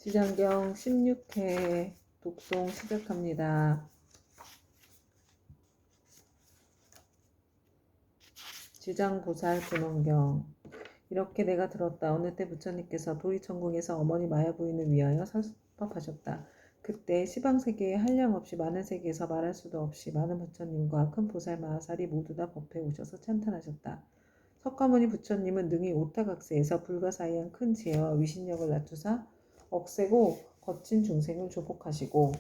지장경 16회 독송 시작합니다. 지장보살 근원경. 이렇게 내가 들었다. 어느 때 부처님께서 도리천궁에서 어머니 마야 부인을 위하여 설법하셨다. 그때 시방세계에 한량없이 많은 세계에서 말할 수도 없이 많은 부처님과 큰 보살 마하살이 모두 다 법회에 오셔서 찬탄하셨다. 석가모니 부처님은 능히 오타각세에서 불가사의한 큰 지혜와 위신력을 낮추사 억세고 거친 중생을 조복하시고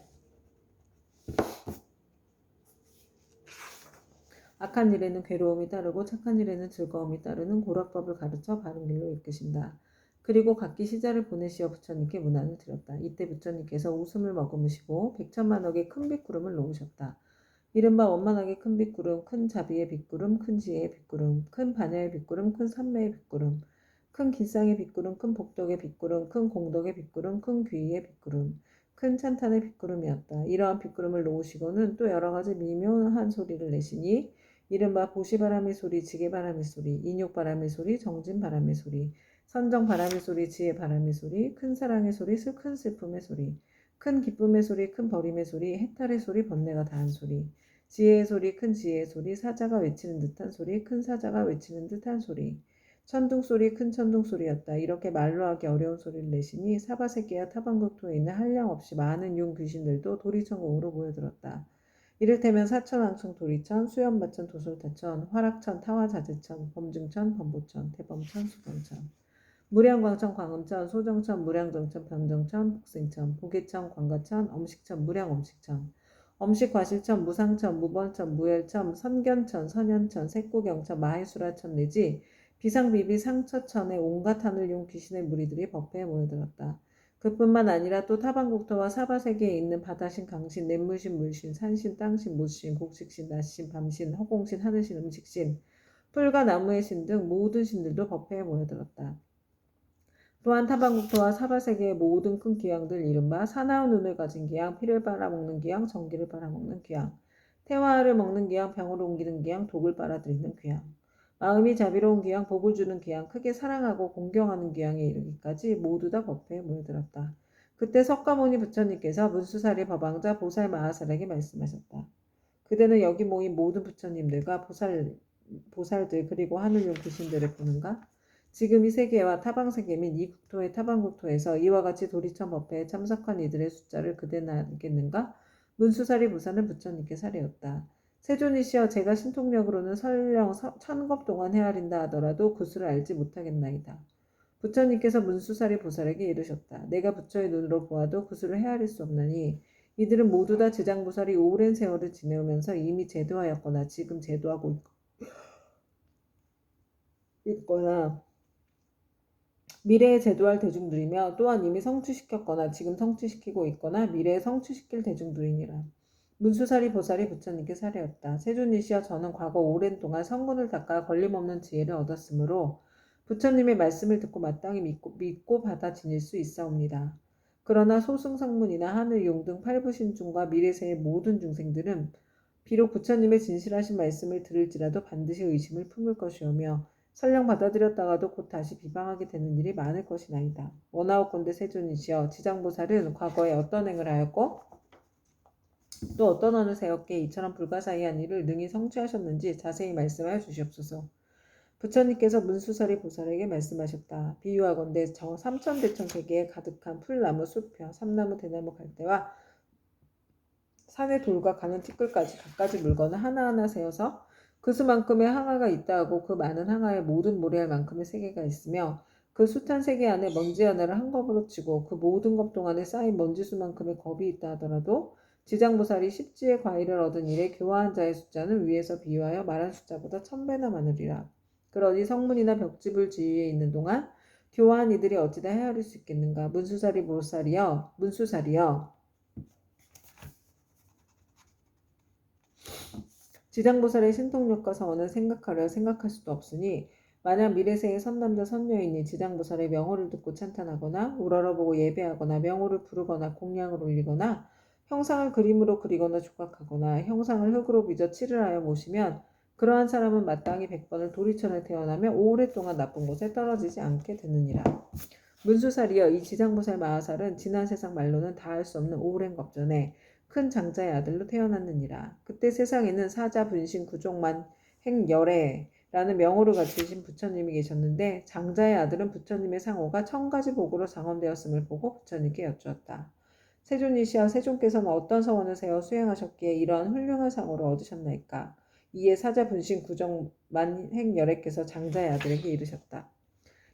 악한 일에는 괴로움이 따르고 착한 일에는 즐거움이 따르는 고락법을 가르쳐 바른 길로 이끄신다. 그리고 각기 시자를 보내시어 부처님께 문안을 드렸다. 이때 부처님께서 웃음을 머금으시고 백천만억의 큰 빗구름을 놓으셨다. 이른바 원만하게 큰 빗구름, 큰 자비의 빗구름, 큰 지혜의 빗구름, 큰 반야의 빗구름, 큰 삼매의 빗구름, 큰 길상의 빗구름, 큰 복덕의 빗구름, 큰 공덕의 빗구름, 큰 귀의 빗구름, 큰 찬탄의 빗구름이었다. 이러한 빗구름을 놓으시고는 또 여러가지 미묘한 소리를 내시니 이른바 보시바람의 소리, 지게바람의 소리, 인욕바람의 소리, 정진바람의 소리, 선정바람의 소리, 지혜바람의 소리, 큰 사랑의 소리, 큰 슬픔의 소리, 큰 기쁨의 소리, 큰 버림의 소리, 해탈의 소리, 번뇌가 다한 소리, 지혜의 소리, 큰 지혜의 소리, 사자가 외치는 듯한 소리, 큰 사자가 외치는 듯한 소리, 천둥소리, 큰 천둥소리였다. 이렇게 말로 하기 어려운 소리를 내시니 사바세계와 타방국토에 있는 한량없이 많은 용 귀신들도 도리천궁으로 모여들었다. 이를테면 사천왕청 도리천, 수연바천 도솔타천, 화락천 타화자재천, 범증천 범보천, 대범천 수범천, 무량광천 광음천, 소정천 무량정천 병정천 복생천, 보계천 광가천, 엄식천 무량엄식천, 엄식과실천 무상천 무번천 무열천 선견천 선현천 색구경천 마해수라천 내지 비상비비 상처천의 온갖 하늘용 귀신의 무리들이 법회에 모여들었다. 그뿐만 아니라 또 타방국토와 사바세계에 있는 바다신, 강신, 냇물신, 물신, 산신, 땅신, 못신, 곡식신, 낮신, 밤신, 허공신, 하늘신, 음식신, 풀과 나무의 신 등 모든 신들도 법회에 모여들었다. 또한 타방국토와 사바세계의 모든 큰 귀양들 이른바 사나운 눈을 가진 귀양, 피를 빨아먹는 귀양, 전기를 빨아먹는 귀양, 태화를 먹는 귀양, 병을 옮기는 귀양, 독을 빨아들이는 귀양, 마음이 자비로운 귀양, 복을 주는 귀양, 크게 사랑하고 공경하는 귀양에 이르기까지 모두 다 법회에 모여들었다. 그때 석가모니 부처님께서 문수사리 법왕자 보살 마하살에게 말씀하셨다. 그대는 여기 모인 모든 부처님들과 보살들 그리고 하늘용 귀신들을 보는가? 지금 이 세계와 타방세계 및 이 국토의 타방국토에서 이와 같이 도리천 법회에 참석한 이들의 숫자를 그대는 알겠는가? 문수사리 부사는 부처님께 사례였다. 세존이시여, 제가 신통력으로는 설령 1000겁 동안 헤아린다 하더라도 그 수를 알지 못하겠나이다. 부처님께서 문수사리 보살에게 이르셨다. 내가 부처의 눈으로 보아도 그 수를 헤아릴 수 없나니 이들은 모두 다 지장보살이 오랜 세월을 지내오면서 이미 제도하였거나 지금 제도하고 있거나 미래에 제도할 대중들이며 또한 이미 성취시켰거나 지금 성취시키고 있거나 미래에 성취시킬 대중들이니라. 문수사리 보살이 부처님께 사례였다. 세존이시여, 저는 과거 오랜 동안 성군을 닦아 걸림없는 지혜를 얻었으므로 부처님의 말씀을 듣고 마땅히 믿고 받아 지닐 수 있사옵니다. 그러나 소승성문이나 하늘용 등 팔부신중과 미래세의 모든 중생들은 비록 부처님의 진실하신 말씀을 들을지라도 반드시 의심을 품을 것이오며 설령 받아들였다가도 곧 다시 비방하게 되는 일이 많을 것이나이다. 원하옵건대 세존이시여, 지장보살은 과거에 어떤 행을 하였고 또 어떤 어느 세였기에 이처럼 불가사의한 일을 능히 성취하셨는지 자세히 말씀하여 주시옵소서. 부처님께서 문수사리 보살에게 말씀하셨다. 비유하건대 저 삼천대천세계에 가득한 풀나무, 숲표, 삼나무, 대나무, 갈대와 산의 돌과 가는 티끌까지 갖가지 물건을 하나하나 세어서 그 수만큼의 항아가 있다 하고 그 많은 항아에 모든 모래알 만큼의 세계가 있으며 그 숱한 세계 안에 먼지 하나를 한 겁으로 치고 그 모든 겁 동안에 쌓인 먼지수만큼의 겁이 있다 하더라도 지장보살이 십지의 과일을 얻은 이래 교화한 자의 숫자는 위에서 비유하여 말한 숫자보다 1000배나 많으리라. 그러니 성문이나 벽지불 지위에 있는 동안 교화한 이들이 어찌다 헤아릴 수 있겠는가? 문수사리 보살이여, 문수사리여, 지장보살의 신통력과 서원을 생각하려 생각할 수도 없으니 만약 미래세의 선남자 선녀인이 지장보살의 명호를 듣고 찬탄하거나 우러러보고 예배하거나 명호를 부르거나 공양을 올리거나 형상을 그림으로 그리거나 조각하거나 형상을 흙으로 빚어 칠을 하여 모시면 그러한 사람은 마땅히 100번을 도리천에 태어나며 오랫동안 나쁜 곳에 떨어지지 않게 되느니라. 문수살이여, 이 지장보살 마하살은 지난 세상 말로는 다할 수 없는 오랜 겁전에 큰 장자의 아들로 태어났느니라. 그때 세상에는 사자 분신 구족만 행열애라는 명호를 갖추신 부처님이 계셨는데 장자의 아들은 부처님의 상호가 1000가지 복으로 장엄되었음을 보고 부처님께 여쭈었다. 세존이시여, 세존께서는 어떤 서원을 세워 수행하셨기에 이러한 훌륭한 상호를 얻으셨나이까. 이에 사자 분신 구족만 행열애께서 장자의 아들에게 이르셨다.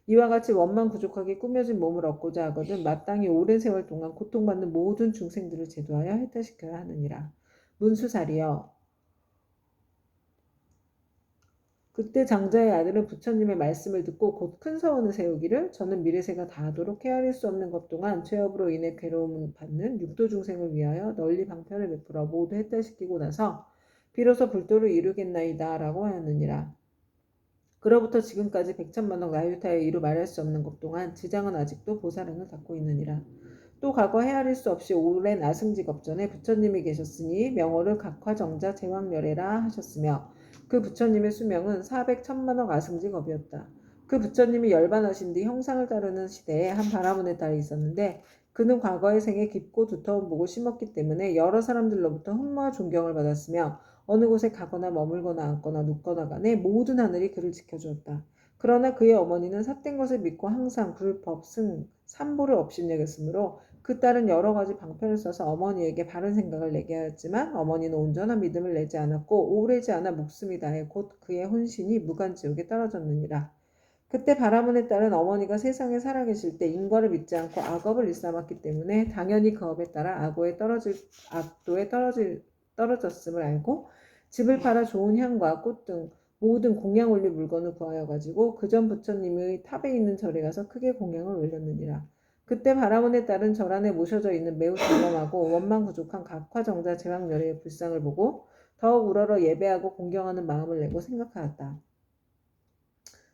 이와 같이 원망 부족하게 꾸며진 몸을 얻고자 하거든 마땅히 오랜 세월 동안 고통받는 모든 중생들을 제도하여 해탈시켜야 하느니라. 문수살이여, 그때 장자의 아들은 부처님의 말씀을 듣고 곧 큰 서원을 세우기를, 저는 미래세가 다하도록 헤아릴 수 없는 것 동안 죄업으로 인해 괴로움을 받는 육도 중생을 위하여 널리 방편을 베풀어 모두 해탈시키고 나서 비로소 불도를 이루겠나이다 라고 하였느니라. 그로부터 지금까지 백천만억 나유타의 이루 말할 수 없는 것 동안 지장은 아직도 보살행을 닦고 있느니라. 또 과거 헤아릴 수 없이 오랜 아승직업전에 부처님이 계셨으니 명호를 각화정자 제왕열애라 하셨으며 그 부처님의 수명은 400천만억 아승직업이었다. 그 부처님이 열반하신 뒤 형상을 따르는 시대에 한 바라문의 딸이 있었는데 그는 과거의 생에 깊고 두터운 복을 심었기 때문에 여러 사람들로부터 흠모와 존경을 받았으며 어느 곳에 가거나 머물거나 앉거나 눕거나 간에 모든 하늘이 그를 지켜주었다. 그러나 그의 어머니는 삿된 것을 믿고 항상 불법, 승, 삼보를 업신여겼으므로 그 딸은 여러 가지 방편을 써서 어머니에게 바른 생각을 내게 하였지만 어머니는 온전한 믿음을 내지 않았고 오래지 않아 목숨이 다해 곧 그의 혼신이 무간지옥에 떨어졌느니라. 그때 바라문의 딸은 어머니가 세상에 살아계실 때 인과를 믿지 않고 악업을 일삼았기 때문에 당연히 그 업에 따라 악도에 떨어졌음을 알고 집을 팔아 좋은 향과 꽃 등 모든 공양 올릴 물건을 구하여 가지고 그전 부처님의 탑에 있는 절에 가서 크게 공양을 올렸느니라. 그때 바라문의 딸은 절 안에 모셔져 있는 매우 장엄하고 원망 부족한 각화정자 제왕열애의 불상을 보고 더욱 우러러 예배하고 공경하는 마음을 내고 생각하였다.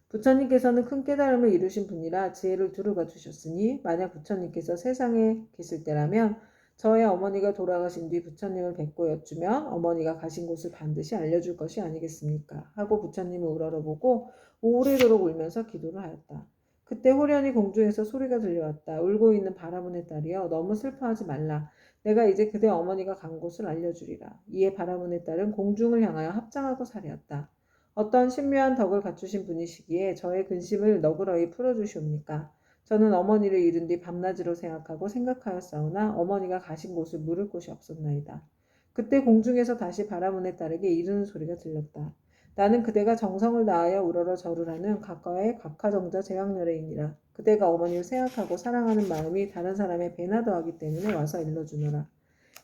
부처님께서는 큰 깨달음을 이루신 분이라 지혜를 두루가 주셨으니 만약 부처님께서 세상에 계실 때라면 저의 어머니가 돌아가신 뒤 부처님을 뵙고 여쭈면 어머니가 가신 곳을 반드시 알려줄 것이 아니겠습니까? 하고 부처님을 우러러보고 오래도록 울면서 기도를 하였다. 그때 호련히 공중에서 소리가 들려왔다. 울고 있는 바라문의 딸이여, 너무 슬퍼하지 말라. 내가 이제 그대 어머니가 간 곳을 알려주리라. 이에 바라문의 딸은 공중을 향하여 합장하고 사려었다. 어떤 신묘한 덕을 갖추신 분이시기에 저의 근심을 너그러이 풀어주시옵니까? 저는 어머니를 잃은 뒤 밤낮으로 생각하였사오나 어머니가 가신 곳을 물을 곳이 없었나이다. 그때 공중에서 다시 바라문의 딸에게 이르는 소리가 들렸다. 나는 그대가 정성을 다하여 우러러 절을 하는 각과의 각화정자 제왕열애이니라. 그대가 어머니를 생각하고 사랑하는 마음이 다른 사람의 배나 더하기 때문에 와서 일러주노라.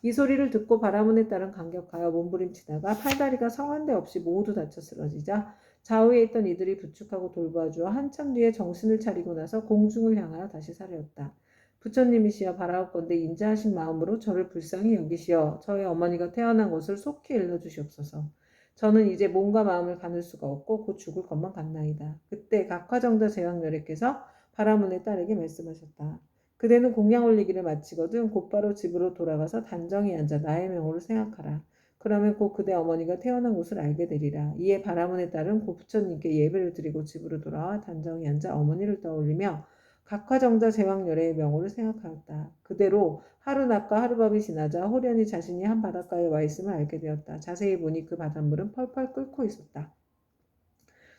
이 소리를 듣고 바라문의 딸은 감격하여 몸부림치다가 팔다리가 성한데 없이 모두 다쳐 쓰러지자 좌우에 있던 이들이 부축하고 돌봐주어 한참 뒤에 정신을 차리고 나서 공중을 향하여 다시 사려었다. 부처님이시여, 바라옵건대 인자하신 마음으로 저를 불쌍히 여기시어 저의 어머니가 태어난 곳을 속히 일러주시옵소서. 저는 이제 몸과 마음을 가눌 수가 없고 곧 죽을 것만 같나이다. 그때 각화정자 제왕열애께서 바라문의 딸에게 말씀하셨다. 그대는 공양 올리기를 마치거든 곧바로 집으로 돌아가서 단정히 앉아 나의 명호를 생각하라. 그러면 곧 그대 어머니가 태어난 곳을 알게 되리라. 이에 바라문의 딸은 곧 부처님께 예배를 드리고 집으로 돌아와 단정히 앉아 어머니를 떠올리며 각화정자 제왕열애의 명호를 생각하였다. 그대로 하루낮과 하루밤이 지나자 호련히 자신이 한 바닷가에 와 있음을 알게 되었다. 자세히 보니 그 바닷물은 펄펄 끓고 있었다.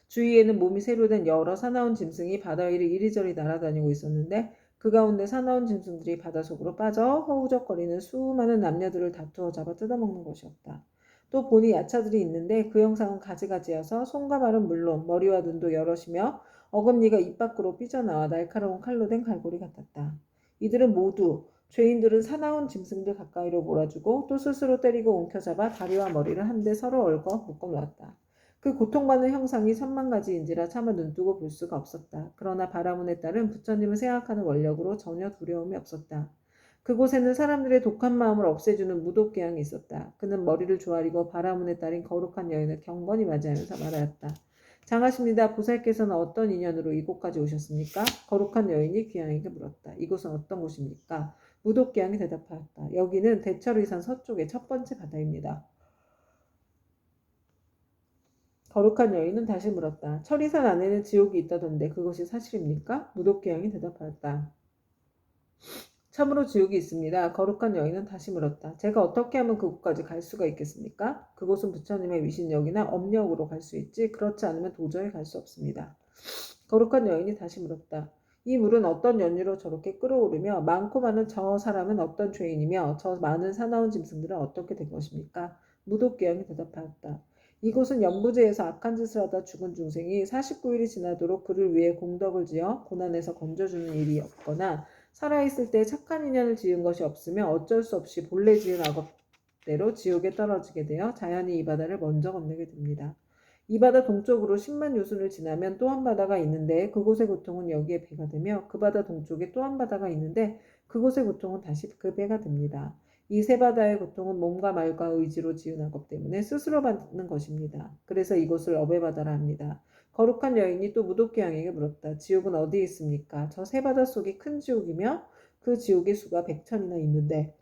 주위에는 몸이 새로 된 여러 사나운 짐승이 바다 위를 이리저리 날아다니고 있었는데 그 가운데 사나운 짐승들이 바닷속으로 빠져 허우적거리는 수많은 남녀들을 다투어 잡아 뜯어먹는 것이었다. 또 보니 야차들이 있는데 그 형상은 가지가지여서 손과 발은 물론 머리와 눈도 여럿이며 어금니가 입 밖으로 삐져나와 날카로운 칼로 된 갈고리 같았다. 이들은 모두 죄인들은 사나운 짐승들 가까이로 몰아주고 또 스스로 때리고 움켜잡아 다리와 머리를 한데 서로 얽어 묶어놓았다. 그 고통받는 형상이 천만 가지인지라 차마 눈뜨고 볼 수가 없었다. 그러나 바라문의 딸은 부처님을 생각하는 원력으로 전혀 두려움이 없었다. 그곳에는 사람들의 독한 마음을 없애주는 무독개양이 있었다. 그는 머리를 조아리고 바라문의 딸인 거룩한 여인을 경건히 맞이하면서 말하였다. 장하십니다. 보살께서는 어떤 인연으로 이곳까지 오셨습니까? 거룩한 여인이 귀양에게 물었다. 이곳은 어떤 곳입니까? 무독개양이 대답하였다. 여기는 대철의산 서쪽의 첫 번째 바다입니다. 거룩한 여인은 다시 물었다. 철이산 안에는 지옥이 있다던데 그것이 사실입니까? 무독기양이 대답하였다. 참으로 지옥이 있습니다. 거룩한 여인은 다시 물었다. 제가 어떻게 하면 그곳까지 갈 수가 있겠습니까? 그곳은 부처님의 위신역이나 업역으로 갈 수 있지 그렇지 않으면 도저히 갈 수 없습니다. 거룩한 여인이 다시 물었다. 이 물은 어떤 연유로 저렇게 끓어오르며 많고 많은 저 사람은 어떤 죄인이며 저 많은 사나운 짐승들은 어떻게 된 것입니까? 무독기양이 대답하였다. 이곳은 연부제에서 악한 짓을 하다 죽은 중생이 49일이 지나도록 그를 위해 공덕을 지어 고난에서 건져주는 일이 없거나 살아있을 때 착한 인연을 지은 것이 없으며 어쩔 수 없이 본래 지은 악업대로 지옥에 떨어지게 되어 자연히 이 바다를 먼저 건너게 됩니다. 이 바다 동쪽으로 10만 요순을 지나면 또 한 바다가 있는데 그곳의 고통은 여기에 배가 되며 그 바다 동쪽에 또 한 바다가 있는데 그곳의 고통은 다시 그 배가 됩니다. 이 세 바다의 고통은 몸과 말과 의지로 지은 악업 때문에 스스로 받는 것입니다. 그래서 이곳을 업의 바다라 합니다. 거룩한 여인이 또 무독기양에게 물었다. 지옥은 어디에 있습니까? 저 세 바다 속이 큰 지옥이며 그 지옥의 수가 100천이나 있는데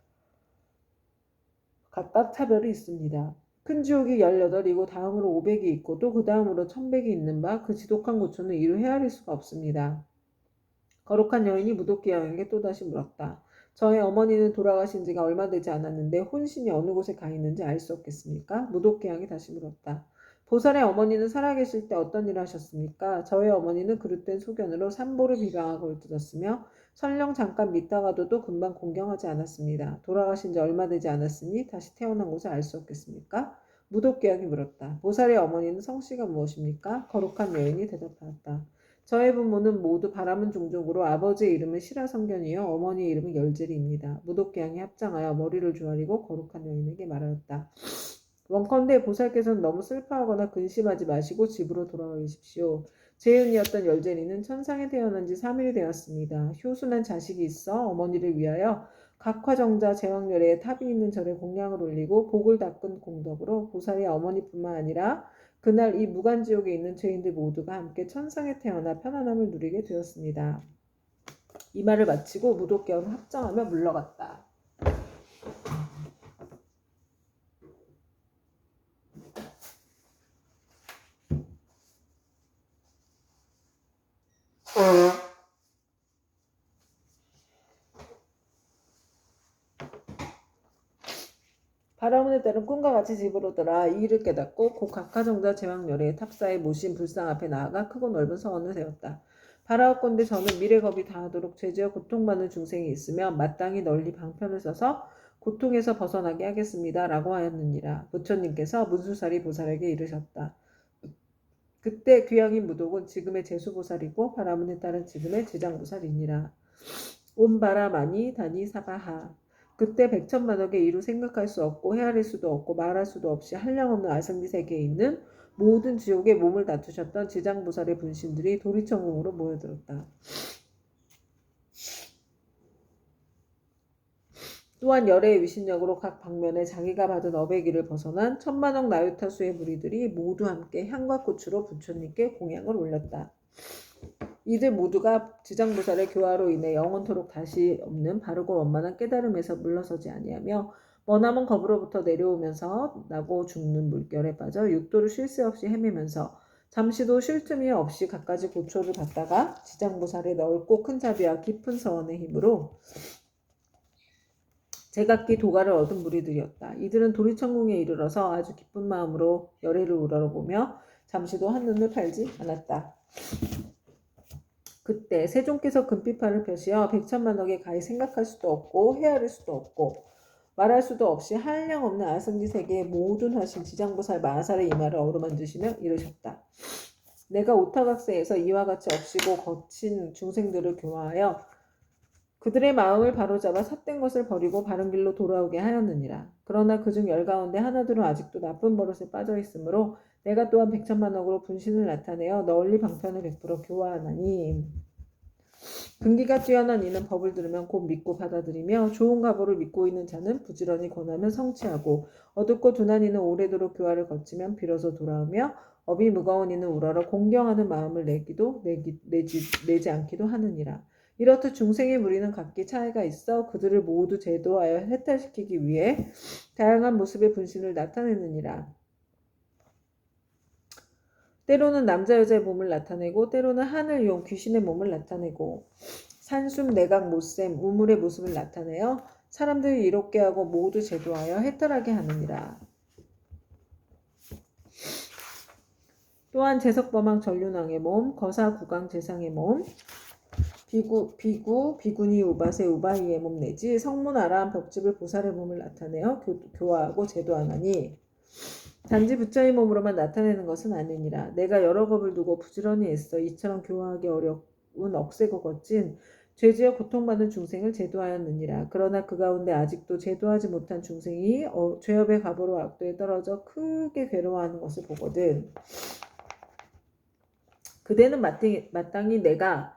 각각 차별이 있습니다. 큰 지옥이 18이고 다음으로 500이 있고 또 그 다음으로 1100이 있는 바 그 지독한 고초는 이루 헤아릴 수가 없습니다. 거룩한 여인이 무독기양에게 또다시 물었다. 저의 어머니는 돌아가신 지가 얼마 되지 않았는데 혼신이 어느 곳에 가 있는지 알 수 없겠습니까? 무독기양이 다시 물었다. 보살의 어머니는 살아계실 때 어떤 일을 하셨습니까? 저의 어머니는 그릇된 소견으로 삼보를 비방하고 뜯었으며 설령 잠깐 믿다가도 금방 공경하지 않았습니다. 돌아가신 지 얼마 되지 않았으니 다시 태어난 곳을 알 수 없겠습니까? 무독기양이 물었다. 보살의 어머니는 성씨가 무엇입니까? 거룩한 여인이 대답하였다. 저의 부모는 모두 바람은 종족으로 아버지의 이름은 시라성견이요 어머니의 이름은 열제리입니다. 무독기양이 합장하여 머리를 조아리고 거룩한 여인에게 말하였다. 원컨대 보살께서는 너무 슬퍼하거나 근심하지 마시고 집으로 돌아와 계십시오. 재윤이었던 열제리는 천상에 태어난 지 3일이 되었습니다. 효순한 자식이 있어 어머니를 위하여 각화정자 제왕열애에 탑이 있는 절에 공양을 올리고 복을 닦은 공덕으로 보살의 어머니뿐만 아니라 그날 이 무간지옥에 있는 죄인들 모두가 함께 천상에 태어나 편안함을 누리게 되었습니다. 이 말을 마치고 무독기양은 합장하며 물러갔다. 바라문에 따른 꿈과 같이 집으로 돌아 이 일을 깨닫고 곧 각하정자 제왕열애의 탑사에 모신 불상 앞에 나아가 크고 넓은 서원을 세웠다. 바라옵건대 저는 미래겁이 다하도록 죄지어 고통받는 중생이 있으면 마땅히 널리 방편을 써서 고통에서 벗어나게 하겠습니다. 라고 하였느니라. 부처님께서 문수사리 보살에게 이르셨다. 그때 귀양인 무독은 지금의 제수보살이고 바라문에 따른 지금의 제장보살이니라. 온바라마니 다니 사바하. 그때 백천만억의 이루 생각할 수 없고 헤아릴 수도 없고 말할 수도 없이 한량없는 아성지 세계에 있는 모든 지옥에 몸을 다투셨던 지장보살의 분신들이 도리천궁으로 모여들었다. 또한 열애의 위신력으로 각 방면에 자기가 받은 업의 길을 벗어난 천만억 나유타수의 무리들이 모두 함께 향과 꽃으로 부처님께 공양을 올렸다. 이들 모두가 지장보살의 교화로 인해 영원토록 다시 없는 바르고 원만한 깨달음에서 물러서지 아니하며 머나먼 겁으로부터 내려오면서 나고 죽는 물결에 빠져 육도를 쉴 새 없이 헤매면서 잠시도 쉴 틈이 없이 갖가지 고초를 받다가 지장보살의 넓고 큰 자비와 깊은 서원의 힘으로 제각기 도가를 얻은 무리들이었다. 이들은 도리천궁에 이르러서 아주 기쁜 마음으로 열애를 우러러보며 잠시도 한눈을 팔지 않았다. 그때 세종께서 금빛팔을 펴시어 백천만억에 가히 생각할 수도 없고 헤아릴 수도 없고 말할 수도 없이 한량없는 아승지 세계의 모든 화신 지장보살 마하살의 이마를 어루만지시며 이르셨다. 내가 오타각세에서 이와 같이 억시고 거친 중생들을 교화하여 그들의 마음을 바로잡아 삿된 것을 버리고 바른 길로 돌아오게 하였느니라. 그러나 그중 열 가운데 하나둘은 아직도 나쁜 버릇에 빠져 있으므로 내가 또한 백천만억으로 분신을 나타내어 널리 방편을 베풀어 교화하나니 근기가 뛰어난 이는 법을 들으면 곧 믿고 받아들이며 좋은 가보를 믿고 있는 자는 부지런히 권하면 성취하고 어둡고 둔한 이는 오래도록 교화를 거치면 비로소 돌아오며 업이 무거운 이는 우러러 공경하는 마음을 내지 않기도 하느니라. 이렇듯 중생의 무리는 각기 차이가 있어 그들을 모두 제도하여 해탈시키기 위해 다양한 모습의 분신을 나타내느니라. 때로는 남자 여자의 몸을 나타내고 때로는 하늘 용 귀신의 몸을 나타내고 산숨 내각 못샘 우물의 모습을 나타내어 사람들이 이롭게 하고 모두 제도하여 해탈하게 하느니라. 또한 제석범왕 전륜왕의 몸, 거사 국왕 제상의 몸, 비구니 우바세 우바이의 몸 내지 성문 아라함 벽집을 보살의 몸을 나타내어 교화하고 제도하나니 단지 부처의 몸으로만 나타내는 것은 아니니라. 내가 여러 겁을 두고 부지런히 애써 이처럼 교화하기 어려운 억세고 거친 죄지어 고통받는 중생을 제도하였느니라. 그러나 그 가운데 아직도 제도하지 못한 중생이 죄업의 가보로 악도에 떨어져 크게 괴로워하는 것을 보거든. 그대는 마땅히 내가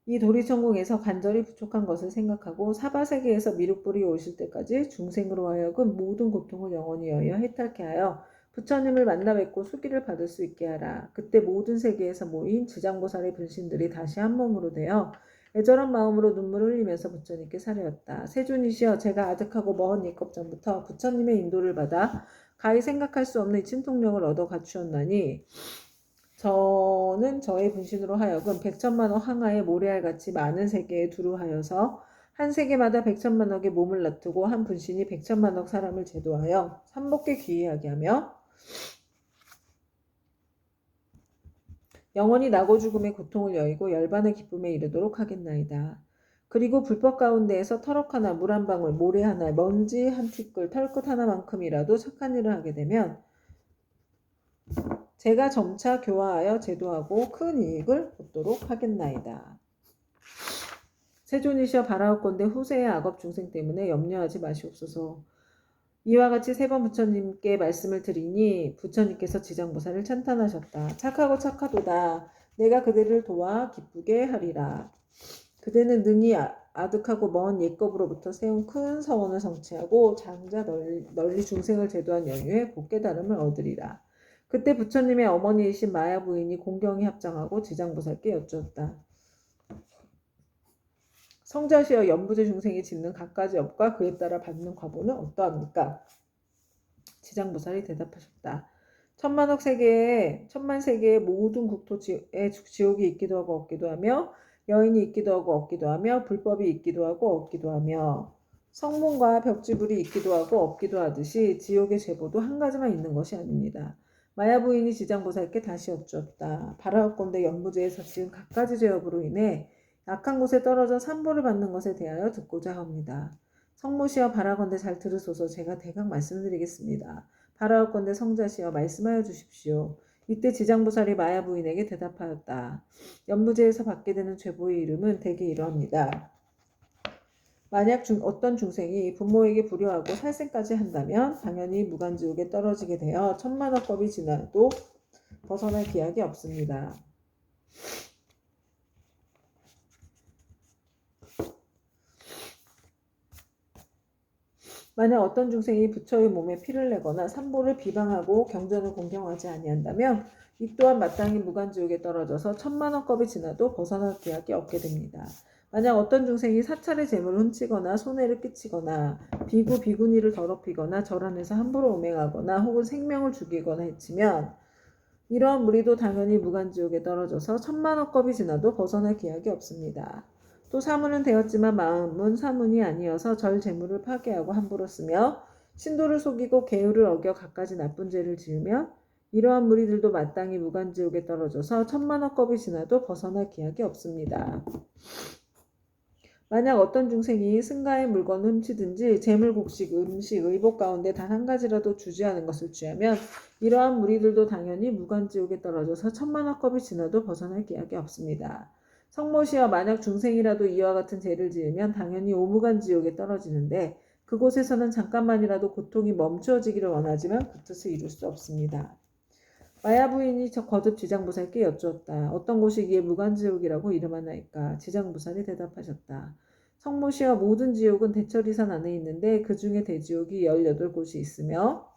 이 도리천궁에서 간절히 부족한 것을 생각하고 사바세계에서 미륵불이 오실 때까지 중생으로 하여금 모든 고통을 영원히 여여 해탈케 하여 부처님을 만나 뵙고 수기를 받을 수 있게 하라. 그때 모든 세계에서 모인 지장보살의 분신들이 다시 한 몸으로 되어 애절한 마음으로 눈물을 흘리면서 부처님께 사려었다. 세존이시여, 제가 아득하고 먼 예겁 전부터 부처님의 인도를 받아 가히 생각할 수 없는 친통력을 얻어 갖추었나니 저는 저의 분신으로 하여금 100천만억 항하의 모래알같이 많은 세계에 두루하여서 한 세계마다 100천만억의 몸을 놔두고 한 분신이 100천만억 사람을 제도하여 삼복게 귀의하게 하며 영원히 나고 죽음의 고통을 여의고 열반의 기쁨에 이르도록 하겠나이다. 그리고 불법 가운데에서 터럭 하나, 물 한 방울, 모래 하나, 먼지 한 티끌, 털끝 하나만큼이라도 착한 일을 하게 되면 제가 점차 교화하여 제도하고 큰 이익을 얻도록 하겠나이다. 세존이시여, 바라옵건대 후세의 악업 중생 때문에 염려하지 마시옵소서. 이와 같이 3번 부처님께 말씀을 드리니 부처님께서 지장보살을 찬탄하셨다. 착하고 착하도다. 내가 그대를 도와 기쁘게 하리라. 그대는 능히 아득하고 먼 옛겁으로부터 세운 큰 서원을 성취하고 장자 널리 중생을 제도한 연유에 복 깨달음을 얻으리라. 그때 부처님의 어머니이신 마야 부인이 공경히 합장하고 지장보살께 여쭈었다. 성자시여, 연부제 중생이 짓는 갖가지 업과 그에 따라 받는 과보는 어떠합니까? 지장보살이 대답하셨다. 천만 세계의 모든 국토에 지옥이 있기도 하고 없기도 하며 여인이 있기도 하고 없기도 하며 불법이 있기도 하고 없기도 하며 성문과 벽지불이 있기도 하고 없기도 하듯이 지옥의 제보도 한 가지만 있는 것이 아닙니다. 마야 부인이 지장보살께 다시 여쭈었다. 바라옵건대 연부제에서 지은 갖가지 죄업으로 인해 약한 곳에 떨어져 산보를 받는 것에 대하여 듣고자 합니다. 성모시여, 바라건대 잘 들으소서. 제가 대강 말씀드리겠습니다. 바라옵건대 성자시여, 말씀하여 주십시오. 이때 지장보살이 마야 부인에게 대답하였다. 연무제에서 받게 되는 죄보의 이름은 대개 이러합니다. 만약 어떤 중생이 부모에게 불효하고 살생까지 한다면 당연히 무간지옥에 떨어지게 되어 천만억 겁이 지나도 벗어날 기약이 없습니다. 만약 어떤 중생이 부처의 몸에 피를 내거나 삼보를 비방하고 경전을 공경하지 아니한다면 이 또한 마땅히 무간지옥에 떨어져서 천만억 겁이 지나도 벗어날 기약이 없게 됩니다. 만약 어떤 중생이 사찰의 재물을 훔치거나 손해를 끼치거나 비구니를 더럽히거나 절안에서 함부로 음행하거나 혹은 생명을 죽이거나 해치면 이러한 무리도 당연히 무간지옥에 떨어져서 천만억 겁이 지나도 벗어날 기약이 없습니다. 또 사문은 되었지만 마음은 사문이 아니어서 절 재물을 파괴하고 함부로 쓰며 신도를 속이고 계율을 어겨 갖가지 나쁜 죄를 지으면 이러한 무리들도 마땅히 무간지옥에 떨어져서 천만억 겁이 지나도 벗어날 기약이 없습니다. 만약 어떤 중생이 승가의 물건을 훔치든지 재물, 곡식, 음식, 의복 가운데 단 한 가지라도 주지하는 것을 취하면 이러한 무리들도 당연히 무간지옥에 떨어져서 천만억 겁이 지나도 벗어날 기약이 없습니다. 성모시여, 만약 중생이라도 이와 같은 죄를 지으면 당연히 오무간지옥에 떨어지는데 그곳에서는 잠깐만이라도 고통이 멈추어지기를 원하지만 그 뜻을 이룰 수 없습니다. 마야 부인이 거듭 지장보살께 여쭈었다. 어떤 곳이기에 무간지옥이라고 이름하나이까? 지장보살이 대답하셨다. 성모시여, 모든 지옥은 대처리산 안에 있는데 그 중에 대지옥이 18곳이 있으며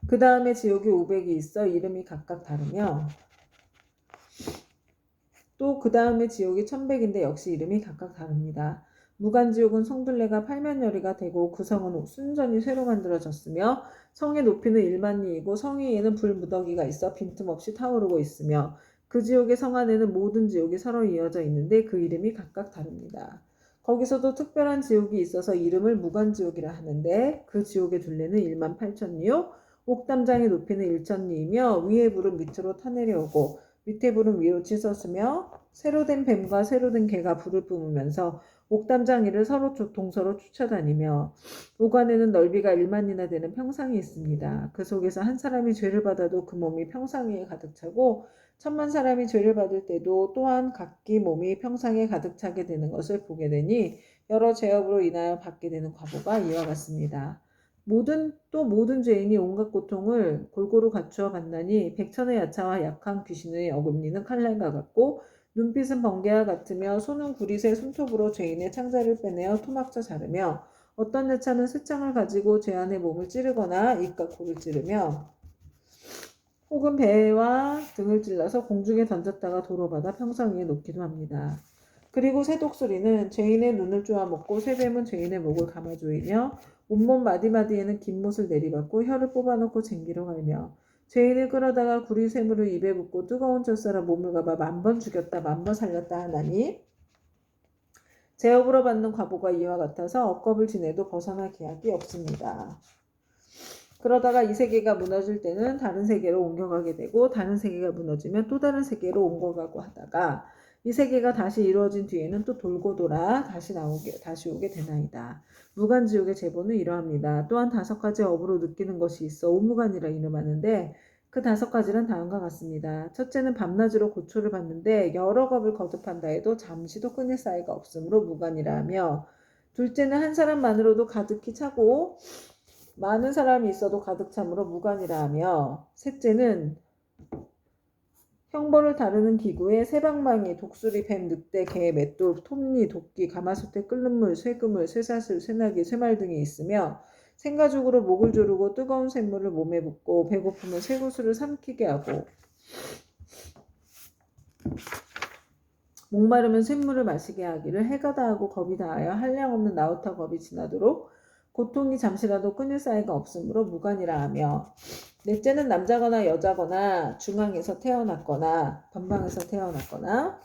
그 다음에 지옥이 500이 있어 이름이 각각 다르며 또 그 다음에 지옥이 1100인데 역시 이름이 각각 다릅니다. 무간지옥은 성둘레가 팔면열이가 되고 그 성은 순전히 쇠로 만들어졌으며 성의 높이는 1만리이고 성 위에는 불무더기가 있어 빈틈없이 타오르고 있으며 그 지옥의 성 안에는 모든 지옥이 서로 이어져 있는데 그 이름이 각각 다릅니다. 거기서도 특별한 지옥이 있어서 이름을 무간지옥이라 하는데 그 지옥의 둘레는 1만 8천리요 옥담장의 높이는 1천리이며 위에 불은 밑으로 타내려오고 밑에 불은 위로 치솟으며 새로 된 뱀과 새로 된 개가 불을 뿜으면서 옥담장 위를 서로 동서로 쫓아다니며 오간에는 넓이가 1만리나 되는 평상이 있습니다. 그 속에서 한 사람이 죄를 받아도 그 몸이 평상위에 가득 차고 1000만 사람이 죄를 받을 때도 또한 각기 몸이 평상에 가득 차게 되는 것을 보게 되니 여러 죄업으로 인하여 받게 되는 과보가 이와 같습니다. 모든 죄인이 온갖 고통을 골고루 갖추어 받나니 백천의 야차와 약한 귀신의 어금니는 칼날과 같고 눈빛은 번개와 같으며 손은 구릿의 손톱으로 죄인의 창자를 빼내어 토막져 자르며 어떤 야차는 쇠창을 가지고 죄인의 몸을 찌르거나 입과 코를 찌르며 혹은 배와 등을 찔러서 공중에 던졌다가 도로 받아 평상 위에 놓기도 합니다. 그리고 새 독수리는 죄인의 눈을 쪼아먹고 쇠뱀은 죄인의 목을 감아조이며 온몸 마디마디에는 긴 못을 내리받고 혀를 뽑아놓고 쟁기로 갈며 죄인을 끌어다가 구리 쇠물을 입에 붓고 뜨거운 젖사라 몸을 감아 10,000번 죽였다 10,000번 살렸다 하나니 제업으로 받는 과보가 이와 같아서 억겁을 지내도 벗어날 기약이 없습니다. 그러다가 이 세계가 무너질 때는 다른 세계로 옮겨가게 되고 다른 세계가 무너지면 또 다른 세계로 옮겨가고 하다가 이 세계가 다시 이루어진 뒤에는 또 돌고 돌아 다시 오게 되나이다. 무간지옥의 제보는 이러합니다. 또한 5가지 업으로 느끼는 것이 있어 오무간이라 이름하는데 그 5가지는 다음과 같습니다. 첫째는 밤낮으로 고초를 받는데 여러 겁을 거듭한다 해도 잠시도 끊을 사이가 없으므로 무간이라 하며 둘째는 한 사람만으로도 가득히 차고 많은 사람이 있어도 가득 참으로 무간이라 하며 셋째는 형벌을 다루는 기구에 새방망이, 독수리, 뱀, 늑대, 개, 맷돌, 톱니, 도끼, 가마솥에 끓는 물, 쇠그물, 쇠사슬, 쇠나기, 쇠말 등이 있으며 생가죽으로 목을 조르고 뜨거운 샘물을 몸에 붓고 배고프면 쇠구슬을 삼키게 하고 목마르면 샘물을 마시게 하기를 해가 다하고 겁이 다하여 한량없는 나우타 겁이 지나도록 고통이 잠시라도 끊을 사이가 없으므로 무간이라 하며 넷째는 남자거나 여자거나 중앙에서 태어났거나 변방에서 태어났거나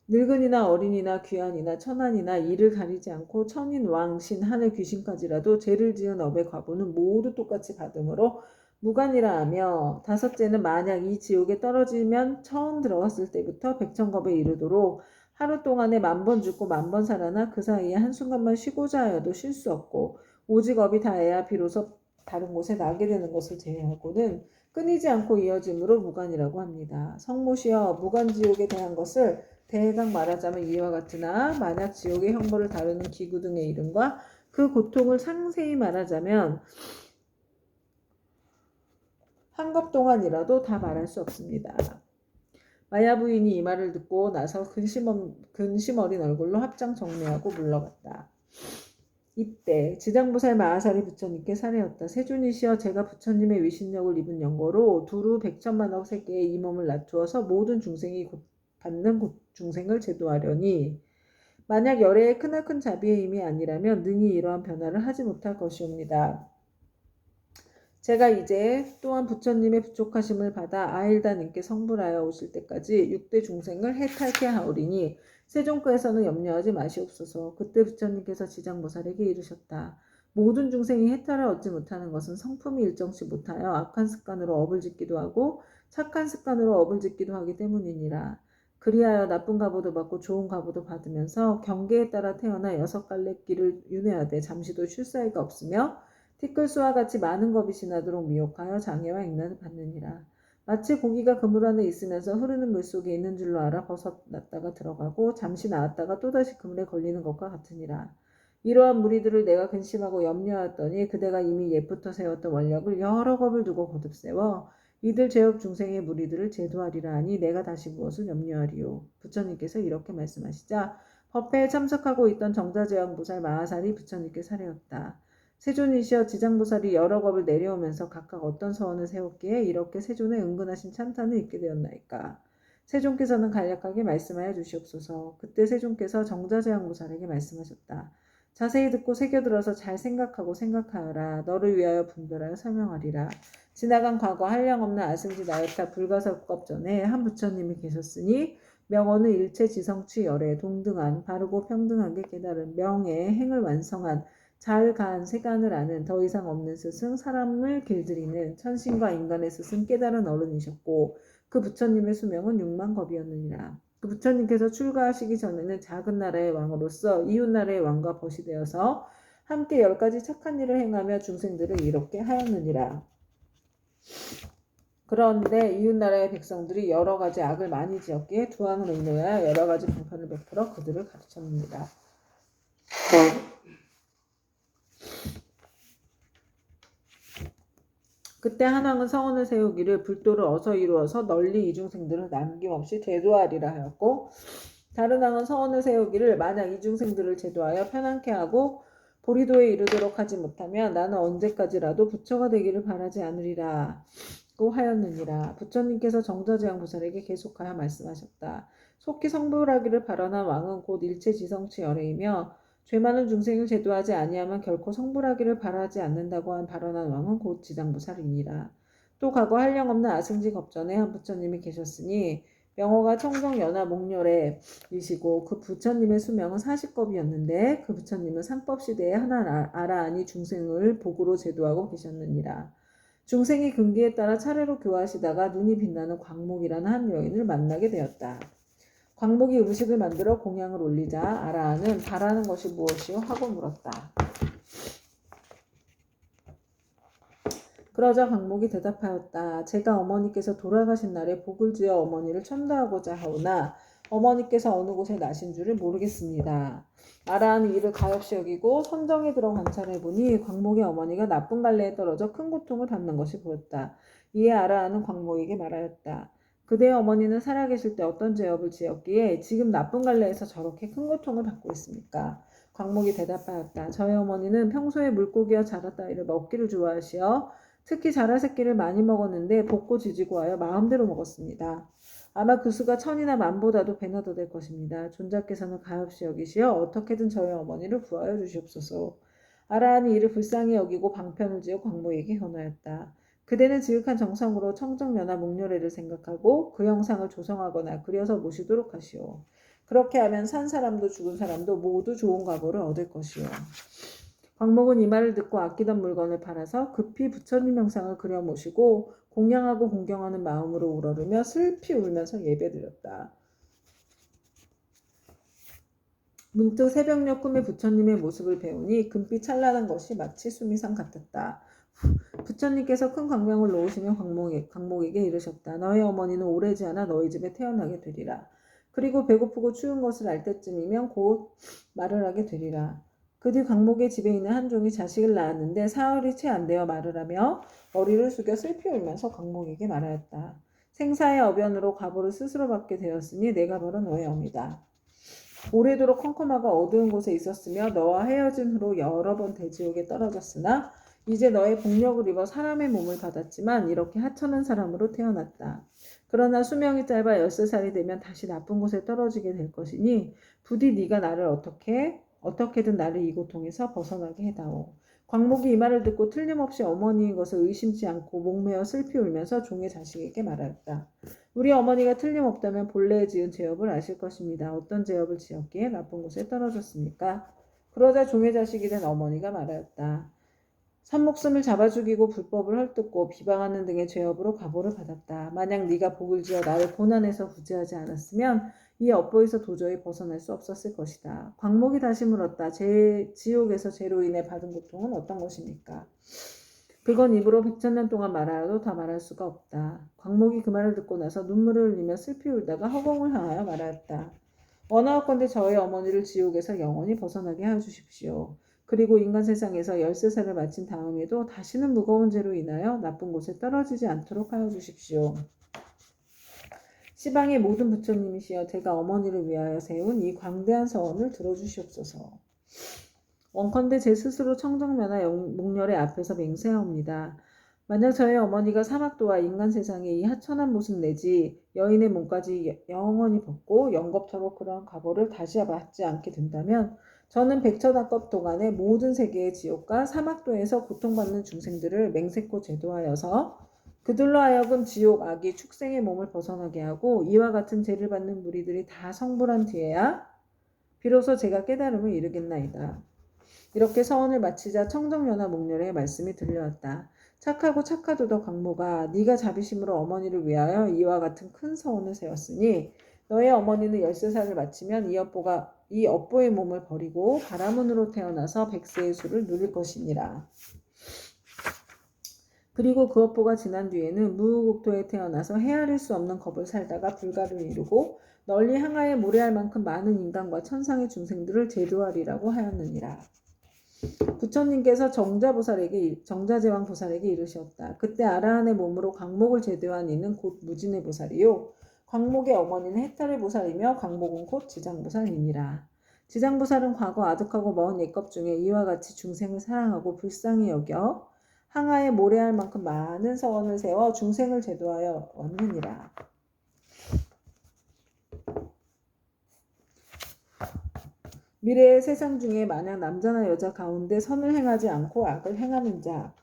늙은이나 어린이나 귀한이나 천한이나 이를 가리지 않고 천인, 왕, 신, 하늘 귀신까지라도 죄를 지은 업의 과보는 모두 똑같이 받으므로 무간이라 하며 다섯째는 만약 이 지옥에 떨어지면 처음 들어갔을 때부터 백천겁에 이르도록 하루 동안에 10,000번 죽고 10,000번 살아나 그 사이에 한순간만 쉬고자 하여도 쉴 수 없고 오직 업이 다해야 비로소 다른 곳에 나게 되는 것을 제외하고는 끊이지 않고 이어짐으로 무간이라고 합니다. 성모시여 무간지옥에 대한 것을 대강 말하자면 이와 같으나 만약 지옥의 형벌을 다루는 기구 등의 이름과 그 고통을 상세히 말하자면 한겁 동안이라도 다 말할 수 없습니다. 마야 부인이 이 말을 듣고 나서 근심 어린 얼굴로 합장 정리하고 물러갔다. 이때 지장보살 마하사리 부처님께 사례였다. 세존이시여 제가 부처님의 위신력을 입은 영고로 두루 100천만억 세계의 이 몸을 낮추어서 모든 중생이 받는 중생을 제도하려니 만약 열애의 크나큰 자비의 힘이 아니라면 능히 이러한 변화를 하지 못할 것이옵니다. 제가 이제 또한 부처님의 부족하심을 받아 아일다님께 성불하여 오실 때까지 6대 중생을 해탈케 하오리니 세종과에서는 염려하지 마시옵소서. 그때 부처님께서 지장보살에게 이르셨다. 모든 중생이 해탈을 얻지 못하는 것은 성품이 일정치 못하여 악한 습관으로 업을 짓기도 하고 착한 습관으로 업을 짓기도 하기 때문이니라. 그리하여 나쁜 가보도 받고 좋은 가보도 받으면서 경계에 따라 태어나 6갈래 길을 윤회하되 잠시도 쉴 사이가 없으며 티끌수와 같이 많은 겁이 지나도록 미혹하여 장애와 액난을 받느니라. 마치 고기가 그물 안에 있으면서 흐르는 물속에 있는 줄로 알아 벗어났다가 들어가고 잠시 나왔다가 또다시 그물에 걸리는 것과 같으니라. 이러한 무리들을 내가 근심하고 염려하였더니 그대가 이미 옛부터 세웠던 원력을 여러 겁을 두고 거듭 세워 이들 죄업 중생의 무리들을 제도하리라 하니 내가 다시 무엇을 염려하리요. 부처님께서 이렇게 말씀하시자 법회에 참석하고 있던 정자제왕보살 마하살이 부처님께 사례였다. 세존이시여 지장보살이 여러 겁을 내려오면서 각각 어떤 서원을 세웠기에 이렇게 세존의 은근하신 찬탄을 입게 되었나이까. 세존께서는 간략하게 말씀하여 주시옵소서. 그때 세존께서 정자제왕보살에게 말씀하셨다. 자세히 듣고 새겨들어서 잘 생각하고 생각하여라. 너를 위하여 분별하여 설명하리라. 지나간 과거 한량없는 아승지 나요타 불가사법 전에 한 부처님이 계셨으니 명어는 일체 지성취 열애 동등한 바르고 평등하게 깨달은 명예 행을 완성한 잘 간 세간을 아는 더 이상 없는 스승 사람을 길들이는 천신과 인간의 스승 깨달은 어른이셨고 그 부처님의 수명은 6만 겁이었느니라. 그 부처님께서 출가하시기 전에는 작은 나라의 왕으로서 이웃 나라의 왕과 벗이 되어서 함께 10가지 착한 일을 행하며 중생들을 이롭게 하였느니라. 그런데 이웃 나라의 백성들이 여러 가지 악을 많이 지었기에 두 왕을 의노하여 여러 가지 방편을 베풀어 그들을 가르쳤느니라. 그때 한 왕은 성원을 세우기를 불도를 어서 이루어서 널리 이중생들을 남김없이 제도하리라 하였고 다른 왕은 성원을 세우기를 만약 이중생들을 제도하여 편안케 하고 보리도에 이르도록 하지 못하면 나는 언제까지라도 부처가 되기를 바라지 않으리라 고 하였느니라. 부처님께서 정자제왕보살에게 계속하여 말씀하셨다. 속히 성불하기를 발언한 왕은 곧 일체지성치 열애이며 죄 많은 중생을 제도하지 아니하면 결코 성불하기를 바라지 않는다고 한 발언한 왕은 곧 지장보살이니라. 또 과거 한량없는 아승지 겁전에 한 부처님이 계셨으니 명호가 청정연화 목렬에이시고 그 부처님의 수명은 40겁이었는데 그 부처님은 상법시대에 하나 아라하니 중생을 복으로 제도하고 계셨느니라. 중생이 금기에 따라 차례로 교화하시다가 눈이 빛나는 광목이라는 한 여인을 만나게 되었다. 광목이 음식을 만들어 공양을 올리자 아라하는 바라는 것이 무엇이요? 하고 물었다. 그러자 광목이 대답하였다. 제가 어머니께서 돌아가신 날에 복을 지어 어머니를 천도하고자 하오나 어머니께서 어느 곳에 나신 줄을 모르겠습니다. 아라하는 이를 가엾이 여기고 선정에 들어 관찰해보니 광목의 어머니가 나쁜 갈래에 떨어져 큰 고통을 받는 것이 보였다. 이에 아라하는 광목에게 말하였다. 그대의 어머니는 살아계실 때 어떤 죄업을 지었기에 지금 나쁜 갈래에서 저렇게 큰 고통을 받고 있습니까? 광목이 대답하였다. 저의 어머니는 평소에 물고기와 자라 따위를 먹기를 좋아하시어 특히 자라 새끼를 많이 먹었는데 볶고 지지고 하여 마음대로 먹었습니다. 아마 그 수가 1000이나 만보다도 배나 더 될 것입니다. 존자께서는 가엾이 여기시어 어떻게든 저의 어머니를 구하여 주시옵소서. 아라하니 이를 불쌍히 여기고 방편을 지어 광목에게 현하였다. 그대는 지극한 정성으로 청정연화 목렬회를 생각하고 그 형상을 조성하거나 그려서 모시도록 하시오. 그렇게 하면 산 사람도 죽은 사람도 모두 좋은 과보를 얻을 것이오. 광목은 이 말을 듣고 아끼던 물건을 팔아서 급히 부처님 형상을 그려 모시고 공양하고 공경하는 마음으로 우러르며 슬피 울면서 예배드렸다. 문득 새벽녘 꿈에 부처님의 모습을 배우니 금빛 찬란한 것이 마치 수미상 같았다. 부처님께서 큰 광명을 놓으시며 광목에게 이르셨다. 너의 어머니는 오래지 않아 너희 집에 태어나게 되리라. 그리고 배고프고 추운 것을 알 때쯤이면 곧 말을 하게 되리라. 그 뒤 광목의 집에 있는 한 종이 자식을 낳았는데 사흘이 채 안 되어 말을 하며 머리를 숙여 슬피 울면서 광목에게 말하였다. 생사의 어변으로 과보를 스스로 받게 되었으니 내가 바로 너의 어미다. 오래도록 컴컴하고 어두운 곳에 있었으며 너와 헤어진 후로 여러 번 대지옥에 떨어졌으나 이제 너의 복력을 입어 사람의 몸을 받았지만 이렇게 하찮은 사람으로 태어났다. 그러나 수명이 짧아 13살이 되면 다시 나쁜 곳에 떨어지게 될 것이니 부디 네가 나를 어떻게든 나를 이 고통에서 벗어나게 해다오. 광목이 이 말을 듣고 틀림없이 어머니인 것을 의심치 않고 목매어 슬피 울면서 종의 자식에게 말하였다. 우리 어머니가 틀림없다면 본래에 지은 죄업을 아실 것입니다. 어떤 죄업을 지었기에 나쁜 곳에 떨어졌습니까? 그러자 종의 자식이 된 어머니가 말하였다. 산목숨을 잡아 죽이고 불법을 헐뜯고 비방하는 등의 죄업으로 과보를 받았다. 만약 네가 복을 지어 나를 고난에서 구제하지 않았으면 이 업보에서 도저히 벗어날 수 없었을 것이다. 광목이 다시 물었다. 지옥에서 죄로 인해 받은 고통은 어떤 것입니까? 그건 입으로 100,000년 동안 말하여도 다 말할 수가 없다. 광목이 그 말을 듣고 나서 눈물을 흘리며 슬피 울다가 허공을 향하여 말하였다. 원하옵건대 저의 어머니를 지옥에서 영원히 벗어나게 하여 주십시오. 그리고 인간 세상에서 13살을 마친 다음에도 다시는 무거운 죄로 인하여 나쁜 곳에 떨어지지 않도록 하여 주십시오. 시방의 모든 부처님이시여 제가 어머니를 위하여 세운 이 광대한 서원을 들어주시옵소서. 원컨대 제 스스로 청정면화 목렬의 앞에서 맹세하옵니다. 만약 저의 어머니가 사막도와 인간 세상의 이 하천한 모습 내지 여인의 몸까지 영원히 벗고 영겁토록 그러한 과보를 다시 받지 않게 된다면 저는 백천악급 동안의 모든 세계의 지옥과 사막도에서 고통받는 중생들을 맹세코 제도하여서 그들로 하여금 지옥 악이 축생의 몸을 벗어나게 하고 이와 같은 죄를 받는 무리들이 다 성불한 뒤에야 비로소 제가 깨달음을 이루겠나이다. 이렇게 서원을 마치자 청정연화 목렬의 말씀이 들려왔다. 착하고 착하도다 광모가 네가 자비심으로 어머니를 위하여 이와 같은 큰 서원을 세웠으니 너의 어머니는 13살을 마치면 이 업보의 몸을 버리고 바라문으로 태어나서 백세의 수를 누릴 것이니라. 그리고 그 업보가 지난 뒤에는 무국토에 태어나서 헤아릴 수 없는 겁을 살다가 불가를 이루고 널리 항하에 모래할 만큼 많은 인간과 천상의 중생들을 제도하리라고 하였느니라. 부처님께서 정자제왕 보살에게 이르셨다. 그때 아라한의 몸으로 광목을 제도한 이는 곧 무진의 보살이요. 광목의 어머니는 해탈의 보살이며 광목은 곧 지장보살이니라. 지장보살은 과거 아득하고 먼 옛것 중에 이와 같이 중생을 사랑하고 불쌍히 여겨 항하에 모래할 만큼 많은 서원을 세워 중생을 제도하여 왔느니라. 미래의 세상 중에 만약 남자나 여자 가운데 선을 행하지 않고 악을 행하는 자,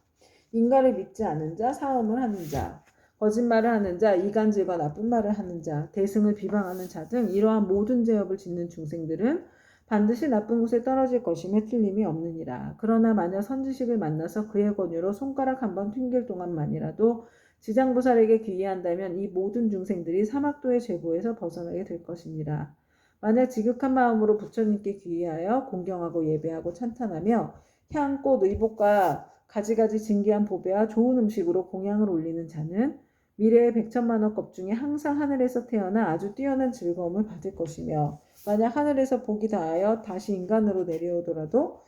인가를 믿지 않은 자, 사음을 하는 자, 거짓말을 하는 자, 이간질과 나쁜 말을 하는 자, 대승을 비방하는 자 등 이러한 모든 죄업을 짓는 중생들은 반드시 나쁜 곳에 떨어질 것임에 틀림이 없느니라. 그러나 만약 선지식을 만나서 그의 권유로 손가락 한번 튕길 동안만이라도 지장보살에게 귀의한다면 이 모든 중생들이 사막도의 죄보에서 벗어나게 될 것이니라. 만약 지극한 마음으로 부처님께 귀의하여 공경하고 예배하고 찬탄하며 향, 꽃, 의복과 가지가지 진귀한 보배와 좋은 음식으로 공양을 올리는 자는 미래의 백천만억 급 중에 항상 하늘에서 태어나 아주 뛰어난 즐거움을 받을 것이며 만약 하늘에서 복이 다하여 다시 인간으로 내려오더라도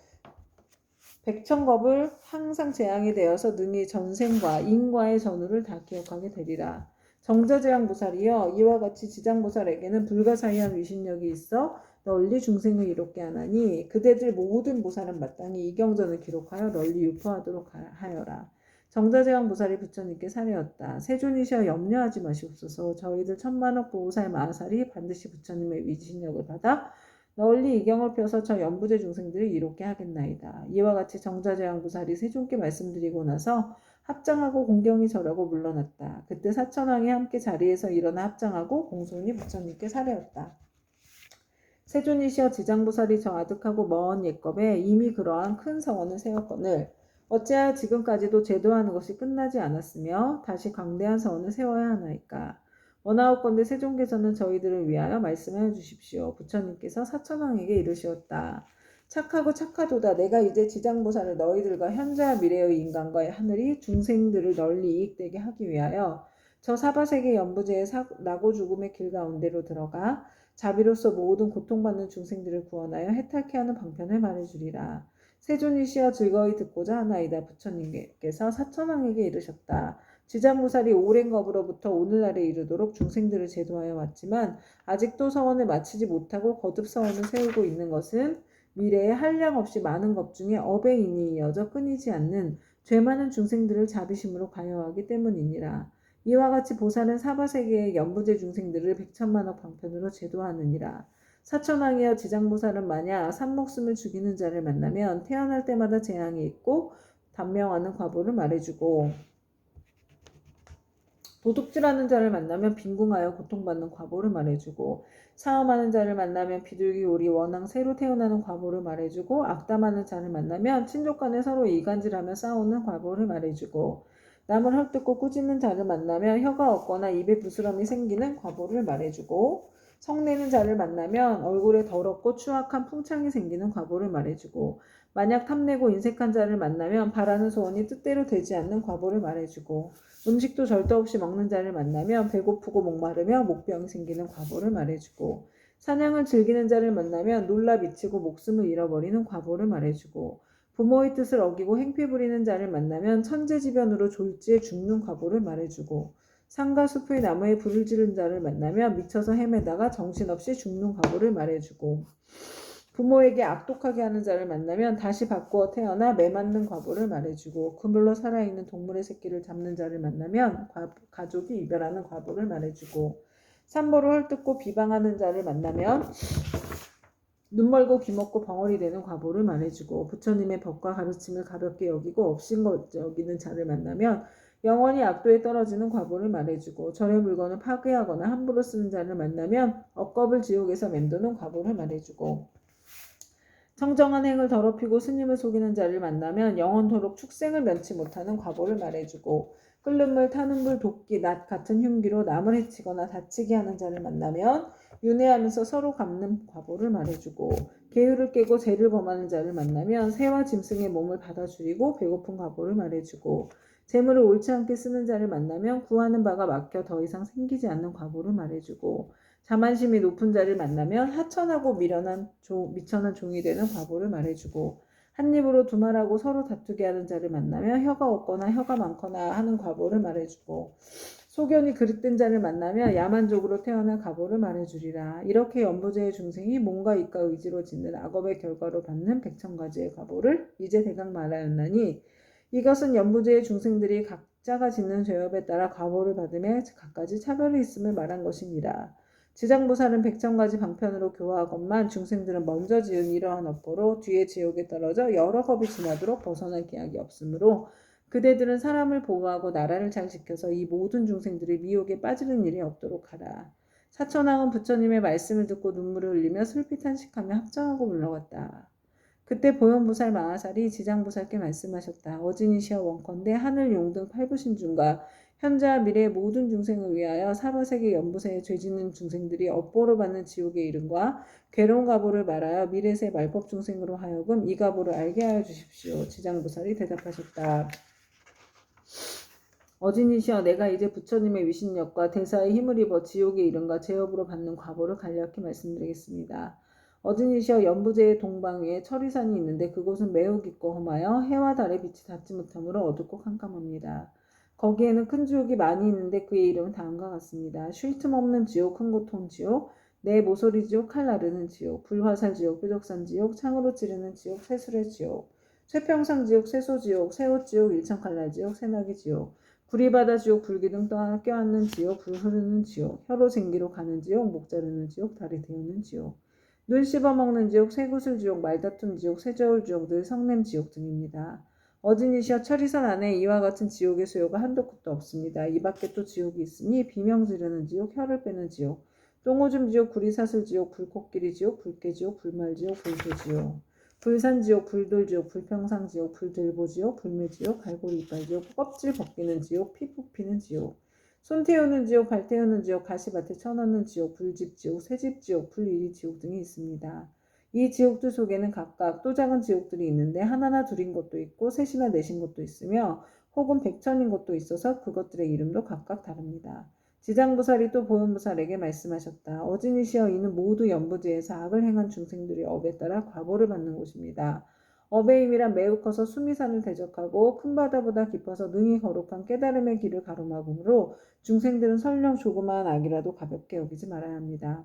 백천겁을 항상 재앙이 되어서 능히 전생과 인과의 전후를 다 기억하게 되리라. 정자제왕보살이여 이와 같이 지장보살에게는 불가사의한 위신력이 있어 널리 중생을 이롭게 하나니 그대들 모든 보살은 마땅히 이 경전을 기록하여 널리 유포하도록 하여라. 정자제왕보살이 부처님께 사례었다. 세존이시여 염려하지 마시옵소서. 저희들 천만억 보살 마하살이 반드시 부처님의 위신력을 받아 널리 이경을 펴서 저 연부제 중생들을 이롭게 하겠나이다. 이와 같이 정자제왕보살이 세존께 말씀드리고 나서 합장하고 공경이 절하고 물러났다. 그때 사천왕이 함께 자리에서 일어나 합장하고 공손히 부처님께 사례었다. 세존이시여 지장보살이 저 아득하고 먼 옛겁에 이미 그러한 큰 서원을 세웠거늘 어찌하여 지금까지도 제도하는 것이 끝나지 않았으며 다시 광대한 서원을 세워야 하나이까. 원하옵건대 세존께서는 저희들을 위하여 말씀하여 주십시오. 부처님께서 사천왕에게 이르시었다. 착하고 착하도다. 내가 이제 지장보살을 너희들과 현재와 미래의 인간과 하늘이 중생들을 널리 이익되게 하기 위하여 저 사바세계 연부제의 나고 죽음의 길 가운데로 들어가 자비로서 모든 고통받는 중생들을 구원하여 해탈케 하는 방편을 말해주리라. 세존이시여 즐거이 듣고자 하나이다. 부처님께서 사천왕에게 이르셨다. 지장보살이 오랜 겁으로부터 오늘날에 이르도록 중생들을 제도하여 왔지만 아직도 서원을 마치지 못하고 거듭 서원을 세우고 있는 것은 미래에 한량 없이 많은 것 중에 업의 인이 이어져 끊이지 않는 죄 많은 중생들을 자비심으로 가여하기 때문이니라. 이와 같이 보살은 사바세계의 연부제 중생들을 백천만억 방편으로 제도하느니라. 사천왕이여 지장보살은 만약 산목숨을 죽이는 자를 만나면 태어날 때마다 재앙이 있고 단명하는 과보를 말해주고 도둑질하는 자를 만나면 빈궁하여 고통받는 과보를 말해주고 사음하는 자를 만나면 비둘기 오리 원앙 새로 태어나는 과보를 말해주고 악담하는 자를 만나면 친족 간에 서로 이간질하며 싸우는 과보를 말해주고 남을 헐뜯고 꾸짖는 자를 만나면 혀가 없거나 입에 부스럼이 생기는 과보를 말해주고 성내는 자를 만나면 얼굴에 더럽고 추악한 풍창이 생기는 과보를 말해주고 만약 탐내고 인색한 자를 만나면 바라는 소원이 뜻대로 되지 않는 과보를 말해주고 음식도 절도 없이 먹는 자를 만나면 배고프고 목마르며 목병이 생기는 과보를 말해주고 사냥을 즐기는 자를 만나면 놀라 미치고 목숨을 잃어버리는 과보를 말해주고 부모의 뜻을 어기고 행패 부리는 자를 만나면 천재지변으로 졸지에 죽는 과보를 말해주고 산과 숲의 나무에 불을 지른 자를 만나면 미쳐서 헤매다가 정신없이 죽는 과보를 말해주고 부모에게 악독하게 하는 자를 만나면 다시 바꾸어 태어나 매맞는 과보를 말해주고 그물로 살아있는 동물의 새끼를 잡는 자를 만나면 가족이 이별하는 과보를 말해주고 산모를 헐뜯고 비방하는 자를 만나면 눈 멀고 귀 먹고 벙어리 되는 과보를 말해주고 부처님의 법과 가르침을 가볍게 여기고 업신거 여기는 자를 만나면 영원히 악도에 떨어지는 과보를 말해주고 절의 물건을 파괴하거나 함부로 쓰는 자를 만나면 억겁을 지옥에서 맴도는 과보를 말해주고 청정한 행을 더럽히고 스님을 속이는 자를 만나면 영원토록 축생을 면치 못하는 과보를 말해주고 끓는 물, 타는 물, 도끼, 낫 같은 흉기로 남을 해치거나 다치게 하는 자를 만나면 윤회하면서 서로 갚는 과보를 말해주고 계율을 깨고 죄를 범하는 자를 만나면 새와 짐승의 몸을 받아 줄이고 배고픈 과보를 말해주고 재물을 옳지 않게 쓰는 자를 만나면 구하는 바가 막혀 더 이상 생기지 않는 과보를 말해주고 자만심이 높은 자를 만나면 하천하고 미천한 종이 되는 과보를 말해주고 한 입으로 두말하고 서로 다투게 하는 자를 만나면 혀가 없거나 혀가 많거나 하는 과보를 말해주고 소견이 그릇된 자를 만나면 야만족으로 태어날 과보를 말해주리라. 이렇게 연부제의 중생이 몸과 입과 의지로 짓는 악업의 결과로 받는 백천가지의 과보를 이제 대강 말하였나니 이것은 연부제의 중생들이 각자가 짓는 죄업에 따라 과보를 받음에 각가지 차별이 있음을 말한 것이니라. 지장보살은 백천가지 방편으로 교화하건만 중생들은 먼저 지은 이러한 업보로 뒤에 지옥에 떨어져 여러 겁이 지나도록 벗어날 기약이 없으므로 그대들은 사람을 보호하고 나라를 잘 지켜서 이 모든 중생들이 미혹에 빠지는 일이 없도록 하라. 사천왕은 부처님의 말씀을 듣고 눈물을 흘리며 슬피 탄식하며 합장하고 물러갔다. 그때 보현보살 마하살이 지장보살께 말씀하셨다. 어진이시여 원컨대 하늘 용등 팔부신중과 현재와 미래의 모든 중생을 위하여 사바세계 연부세에 죄짓는 중생들이 업보로 받는 지옥의 이름과 괴로운 가보를 말하여 미래세 말법 중생으로 하여금 이 가보를 알게 하여 주십시오. 지장보살이 대답하셨다. 어진이시여 내가 이제 부처님의 위신력과 대사의 힘을 입어 지옥의 이름과 제업으로 받는 과보를 간략히 말씀드리겠습니다. 어진이시여 연부제의 동방위에 철이산이 있는데 그곳은 매우 깊고 험하여 해와 달의 빛이 닿지 못하므로 어둡고 캄캄합니다. 거기에는 큰 지옥이 많이 있는데 그의 이름은 다음과 같습니다. 쉴 틈 없는 지옥, 큰 고통 지옥, 내 모서리 지옥, 칼 나르는 지옥, 불화살 지옥, 뾰족산 지옥, 창으로 찌르는 지옥, 쇠술의 지옥, 쇠평상 지옥, 쇠소 지옥, 쇠옷 지옥, 일천칼날 지옥, 새나기 지옥, 구리바다 지옥, 불기둥 껴안는 지옥, 불 흐르는 지옥, 혀로 쟁기로 가는 지옥, 목 자르는 지옥, 다리 데우는 지옥, 눈 씹어먹는 지옥, 쇠구슬 지옥, 말다툼 지옥, 쇠저울 지옥, 늘 성냄 지옥 등입니다. 어진이시여 철이산 안에 이와 같은 지옥의 수요가 한도 끝도 없습니다. 이 밖에 또 지옥이 있으니 비명 지르는 지옥, 혀를 빼는 지옥, 똥오줌 지옥, 구리사슬 지옥, 불꽃길이 지옥, 불깨지옥, 불말지옥, 불소지옥, 불산지옥, 불돌지옥, 불평상지옥, 불들보지옥, 불매지옥, 갈고리 이빨지옥, 껍질 벗기는 지옥, 피 뽑히는 지옥, 손 태우는 지옥, 발 태우는 지옥, 가시밭에 쳐넣는 지옥, 불집지옥, 새집지옥, 불이리지옥 등이 있습니다. 이 지옥들 속에는 각각 또 작은 지옥들이 있는데 하나나 둘인 곳도 있고 셋이나 넷인 곳도 있으며 혹은 백천인 곳도 있어서 그것들의 이름도 각각 다릅니다. 지장보살이 또 보현보살에게 말씀하셨다. 어진이시여 이는 모두 연부지에서 악을 행한 중생들이 업에 따라 과보를 받는 곳입니다. 업의 힘이란 매우 커서 수미산을 대적하고 큰 바다보다 깊어서 능히 거룩한 깨달음의 길을 가로막으므로 중생들은 설령 조그마한 악이라도 가볍게 여기지 말아야 합니다.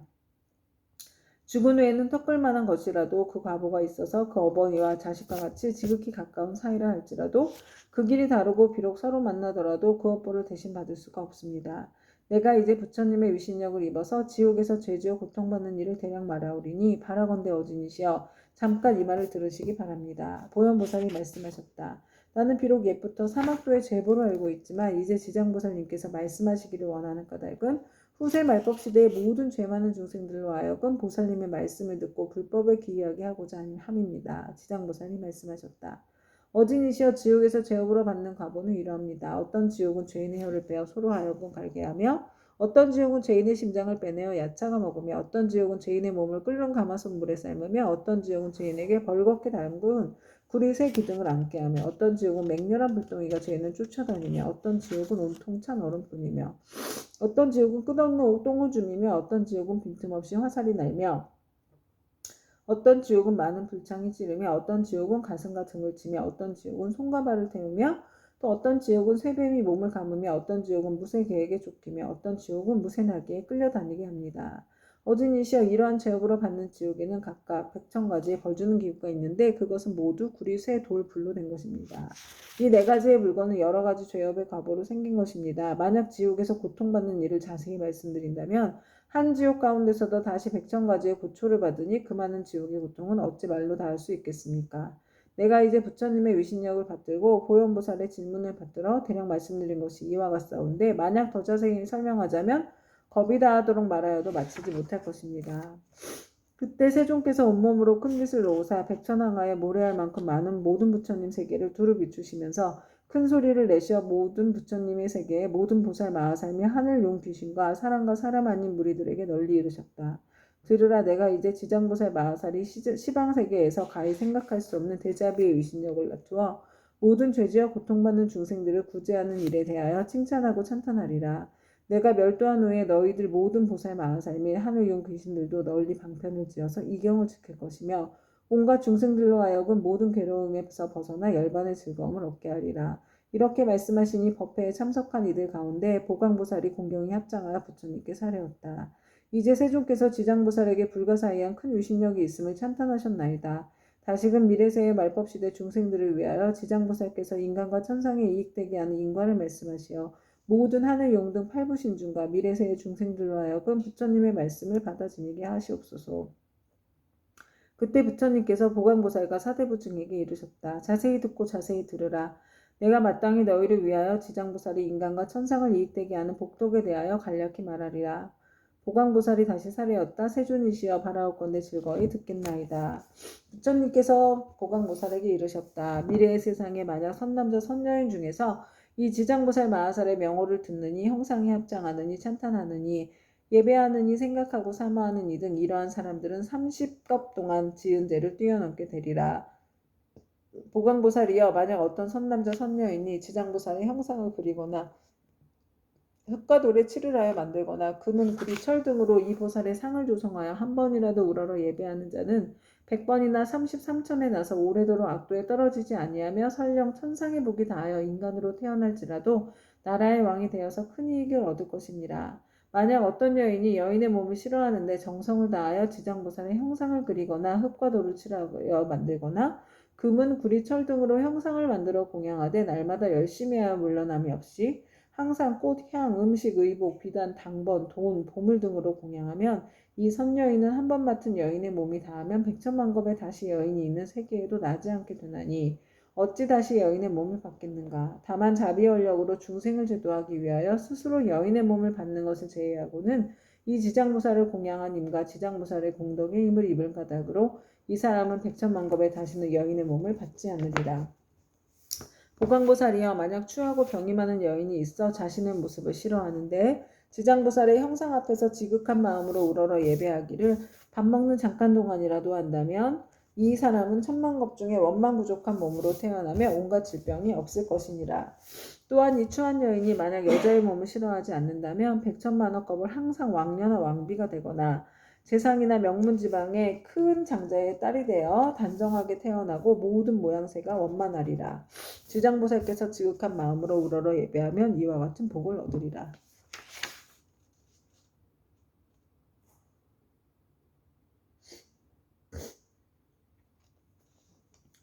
죽은 후에는 턱걸만한 것이라도 그 과보가 있어서 그 어머니와 자식과 같이 지극히 가까운 사이라 할지라도 그 길이 다르고 비록 서로 만나더라도 그 업보를 대신 받을 수가 없습니다. 내가 이제 부처님의 위신력을 입어서 지옥에서 죄지어 고통받는 일을 대략 말하오리니 바라건대 어진이시여 잠깐 이 말을 들으시기 바랍니다. 보현보살이 말씀하셨다. 나는 비록 옛부터 사막도의 제보를 알고 있지만 이제 지장보살님께서 말씀하시기를 원하는 까닭은 후세 말법 시대의 모든 죄 많은 중생들로 하여금 보살님의 말씀을 듣고 불법을 기이하게 하고자 함입니다. 지장보살이 말씀하셨다. 어진이시여 지옥에서 제업으로 받는 과보는 이러합니다. 어떤 지옥은 죄인의 혀를 빼어 소로 하여금 갈게 하며 어떤 지옥은 죄인의 심장을 빼내어 야차가 먹으며 어떤 지옥은 죄인의 몸을 끓는 가마솥물에 삶으며 어떤 지옥은 죄인에게 벌겋게 담근 구리새 기둥을 안게 하며 어떤 지옥은 맹렬한 불덩이가 죄인을 쫓아다니며 어떤 지옥은 온통 찬 얼음뿐이며 어떤 지옥은 끝없는 똥오줌이며 어떤 지옥은 빈틈없이 화살이 날며 어떤 지옥은 많은 불창이 찌르며 어떤 지옥은 가슴과 등을 치며 어떤 지옥은 손과 발을 태우며 또 어떤 지옥은 쇠뱀이 몸을 감으며 어떤 지옥은 무쇠 개에게 쫓기며 어떤 지옥은 무쇠 나귀에 끌려다니게 합니다. 어진이시여 이러한 죄업으로 받는 지옥에는 각각 100,000가지의 벌 주는 기구가 있는데 그것은 모두 구리, 쇠, 돌, 불로 된 것입니다. 이 네 가지의 물건은 여러 가지 죄업의 과보로 생긴 것입니다. 만약 지옥에서 고통받는 일을 자세히 말씀드린다면 한 지옥 가운데서도 다시 100,000가지의 고초를 받으니 그 많은 지옥의 고통은 어찌 말로 다 할 수 있겠습니까? 내가 이제 부처님의 위신력을 받들고 보현보살의 질문을 받들어 대략 말씀드린 것이 이와 같사온데 만약 더 자세히 설명하자면 겁이 다하도록 말하여도 마치지 못할 것입니다. 그때 세존께서 온몸으로 큰 빛을 놓으사 백천항하에 모래알 만큼 많은 모든 부처님 세계를 두루 비추시면서 큰 소리를 내시어 모든 부처님의 세계에 모든 보살 마하살미 하늘 용 귀신과 사람과 사람 아닌 무리들에게 널리 이르셨다. 들으라 내가 이제 지장보살 마하살이 시방세계에서 가히 생각할 수 없는 대자비의 의신력을 갖추어 모든 죄지어 고통받는 중생들을 구제하는 일에 대하여 칭찬하고 찬탄하리라. 내가 멸도한 후에 너희들 모든 보살 마하살 및 하늘용 귀신들도 널리 방편을 지어서 이경을 지킬 것이며 온갖 중생들로 하여금 모든 괴로움에서 벗어나 열반의 즐거움을 얻게 하리라. 이렇게 말씀하시니 법회에 참석한 이들 가운데 보강보살이 공경히 합장하여 부처님께 사례었다. 이제 세존께서 지장보살에게 불가사의한 큰 유신력이 있음을 찬탄하셨나이다. 다시금 미래세의 말법시대 중생들을 위하여 지장보살께서 인간과 천상에 이익되게 하는 인과를 말씀하시어 모든 하늘 용등 팔부신중과 미래세의 중생들로 하여금 부처님의 말씀을 받아 지니게 하시옵소서. 그때 부처님께서 보관보살과 사대부중에게 이르셨다. 자세히 듣고 자세히 들으라. 내가 마땅히 너희를 위하여 지장보살이 인간과 천상을 이익되게 하는 복덕에 대하여 간략히 말하리라. 보광보살이 다시 사례었다. 세존이시여 바라옵건대 즐거이 듣겠나이다. 부처님께서 보광보살에게 이르셨다. 미래의 세상에 만약 선남자 선녀인 중에서 이 지장보살 마하살의 명호를 듣느니 형상에 합장하느니 찬탄하느니 예배하느니 생각하고 사모하느니 등 이러한 사람들은 30급 동안 지은 죄를 뛰어넘게 되리라. 보광보살이여 만약 어떤 선남자 선녀인이 지장보살의 형상을 그리거나 흙과 돌에 칠을 하여 만들거나 금은 구리 철 등으로 이 보살의 상을 조성하여 한 번이라도 우러러 예배하는 자는 100번이나 33천에 나서 오래도록 악도에 떨어지지 아니하며 설령 천상의 복이 다하여 인간으로 태어날지라도 나라의 왕이 되어서 큰 이익을 얻을 것이니라. 만약 어떤 여인이 여인의 몸을 싫어하는데 정성을 다하여 지장보살의 형상을 그리거나 흙과 돌을 칠하여 만들거나 금은 구리 철 등으로 형상을 만들어 공양하되 날마다 열심히 하여 물러남이 없이 항상 꽃, 향, 음식, 의복, 비단, 당번, 돈, 보물 등으로 공양하면 이 선여인은 한 번 맡은 여인의 몸이 다하면 100,000,000겁에 다시 여인이 있는 세계에도 나지 않게 되나니 어찌 다시 여인의 몸을 받겠는가. 다만 자비원력으로 중생을 제도하기 위하여 스스로 여인의 몸을 받는 것을 제외하고는 이 지장보살을 공양한 임과 지장보살의 공덕의 힘을 입을 까닭으로 이 사람은 100,000,000겁에 다시는 여인의 몸을 받지 않으리라. 보광보살이여 만약 추하고 병이 많은 여인이 있어 자신의 모습을 싫어하는데 지장보살의 형상 앞에서 지극한 마음으로 우러러 예배하기를 밥 먹는 잠깐 동안이라도 한다면 이 사람은 10,000,000겁 중에 원만 부족한 몸으로 태어나며 온갖 질병이 없을 것이니라. 또한 이 추한 여인이 만약 여자의 몸을 싫어하지 않는다면 100,000,000,000겁을 항상 왕녀나 왕비가 되거나 세상이나 명문지방의 큰 장자의 딸이 되어 단정하게 태어나고 모든 모양새가 원만하리라. 지장보살께서 지극한 마음으로 우러러 예배하면 이와 같은 복을 얻으리라.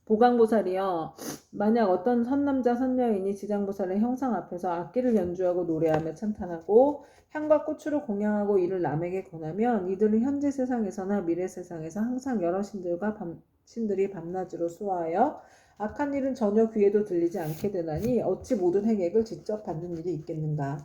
보광보살이여 만약 어떤 선남자 선녀인이 지장보살의 형상 앞에서 악기를 연주하고 노래하며 찬탄하고 향과 꽃으로 공양하고 이를 남에게 권하면 이들은 현재 세상에서나 미래 세상에서 항상 여러 신들이 밤낮으로 수화하여 악한 일은 전혀 귀에도 들리지 않게 되나니 어찌 모든 혜객을 직접 받는 일이 있겠는가.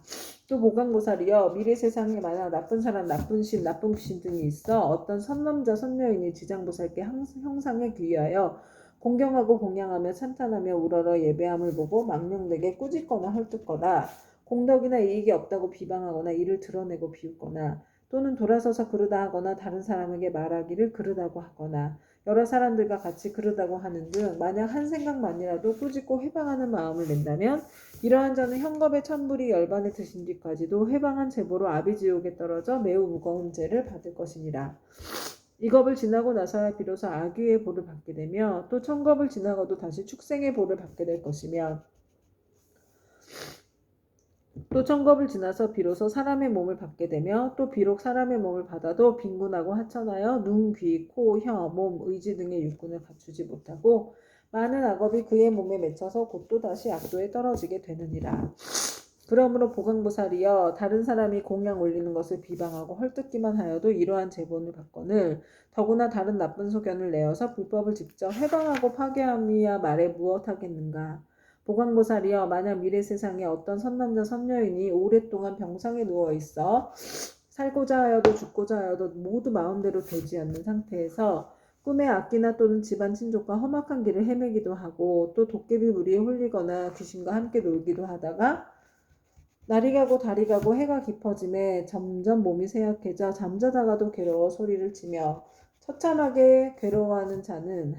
또 보광보살이여 미래 세상에 만약 나쁜 사람, 나쁜 신, 나쁜 귀신 등이 있어 어떤 선남자 선녀인이 지장보살께 형상에 귀하여 공경하고 공양하며 찬탄하며 우러러 예배함을 보고 망령되게 꾸짖거나 헐뜯거나 공덕이나 이익이 없다고 비방하거나 이를 드러내고 비웃거나 또는 돌아서서 그러다 하거나 다른 사람에게 말하기를 그러다고 하거나 여러 사람들과 같이 그러다고 하는 등 만약 한 생각만이라도 꾸짖고 회방하는 마음을 낸다면 이러한 자는 현겁의 천불이 열반에 드신 뒤까지도 회방한 제보로 아비지옥에 떨어져 매우 무거운 죄를 받을 것이니라. 이 겁을 지나고 나서야 비로소 악귀의 보를 받게 되며 또 1000겁을 지나고도 다시 축생의 보를 받게 될 것이며 또 천겁을 지나서 비로소 사람의 몸을 받게 되며 또 비록 사람의 몸을 받아도 빈곤하고 하천하여 눈, 귀, 코, 혀, 몸, 의지 등의 육군을 갖추지 못하고 많은 악업이 그의 몸에 맺혀서 곧 또 다시 악도에 떨어지게 되느니라. 그러므로 보강보살이여 다른 사람이 공양 올리는 것을 비방하고 헐뜯기만 하여도 이러한 제본을 받거늘 더구나 다른 나쁜 소견을 내어서 불법을 직접 해방하고 파괴함이야 말해 무엇하겠는가. 보강보살이여 만약 미래 세상에 어떤 선남자 선녀인이 오랫동안 병상에 누워있어 살고자 하여도 죽고자 하여도 모두 마음대로 되지 않는 상태에서 꿈에 악기나 또는 집안 친족과 험악한 길을 헤매기도 하고 또 도깨비 무리에 홀리거나 귀신과 함께 놀기도 하다가 날이 가고 달이 가고 해가 깊어짐에 점점 몸이 쇠약해져 잠자다가도 괴로워 소리를 치며 처참하게 괴로워하는 자는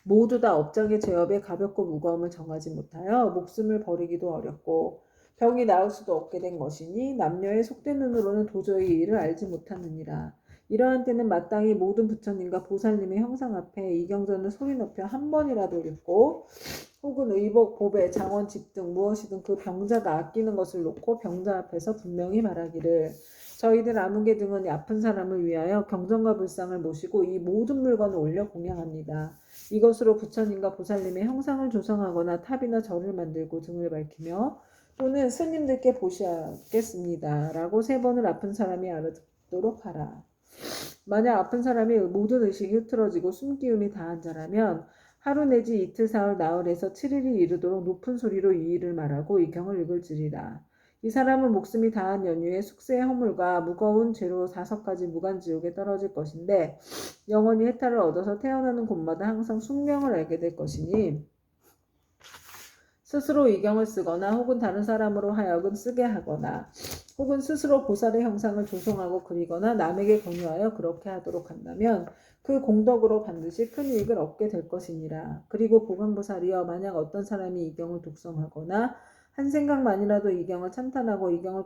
모두 다 업장의 죄업에 가볍고 무거움을 정하지 못하여 목숨을 버리기도 어렵고 병이 나을 수도 없게 된 것이니 남녀의 속된 눈으로는 도저히 이를 알지 못하느니라. 이러한 때는 마땅히 모든 부처님과 보살님의 형상 앞에 이 경전을 소리 높여 한 번이라도 읽고 혹은 의복, 보배, 장원, 집 등 무엇이든 그 병자가 아끼는 것을 놓고 병자 앞에서 분명히 말하기를 저희들 아무개 등은 아픈 사람을 위하여 경전과 불상을 모시고 이 모든 물건을 올려 공양합니다. 이것으로 부처님과 보살님의 형상을 조성하거나 탑이나 절을 만들고 등을 밝히며 또는 스님들께 보시겠습니다. 라고 3번을 아픈 사람이 알아듣도록 하라. 만약 아픈 사람이 모든 의식이 흐트러지고 숨기운이 다한 자라면 하루 내지 이틀, 사흘, 나흘에서 7일이 이르도록 높은 소리로 이 일을 말하고 이 경을 읽을지리라. 이 사람은 목숨이 다한 연유에 숙세의 허물과 무거운 죄로 5가지 무간지옥에 떨어질 것인데 영원히 해탈을 얻어서 태어나는 곳마다 항상 숙명을 알게 될 것이니 스스로 이 경을 쓰거나 혹은 다른 사람으로 하여금 쓰게 하거나 혹은 스스로 보살의 형상을 조성하고 그리거나 남에게 권유하여 그렇게 하도록 한다면 그 공덕으로 반드시 큰 이익을 얻게 될 것이니라. 그리고 보강보살이여 만약 어떤 사람이 이 경을 독성하거나 한 생각만이라도 이 경을 찬탄하고 이 경을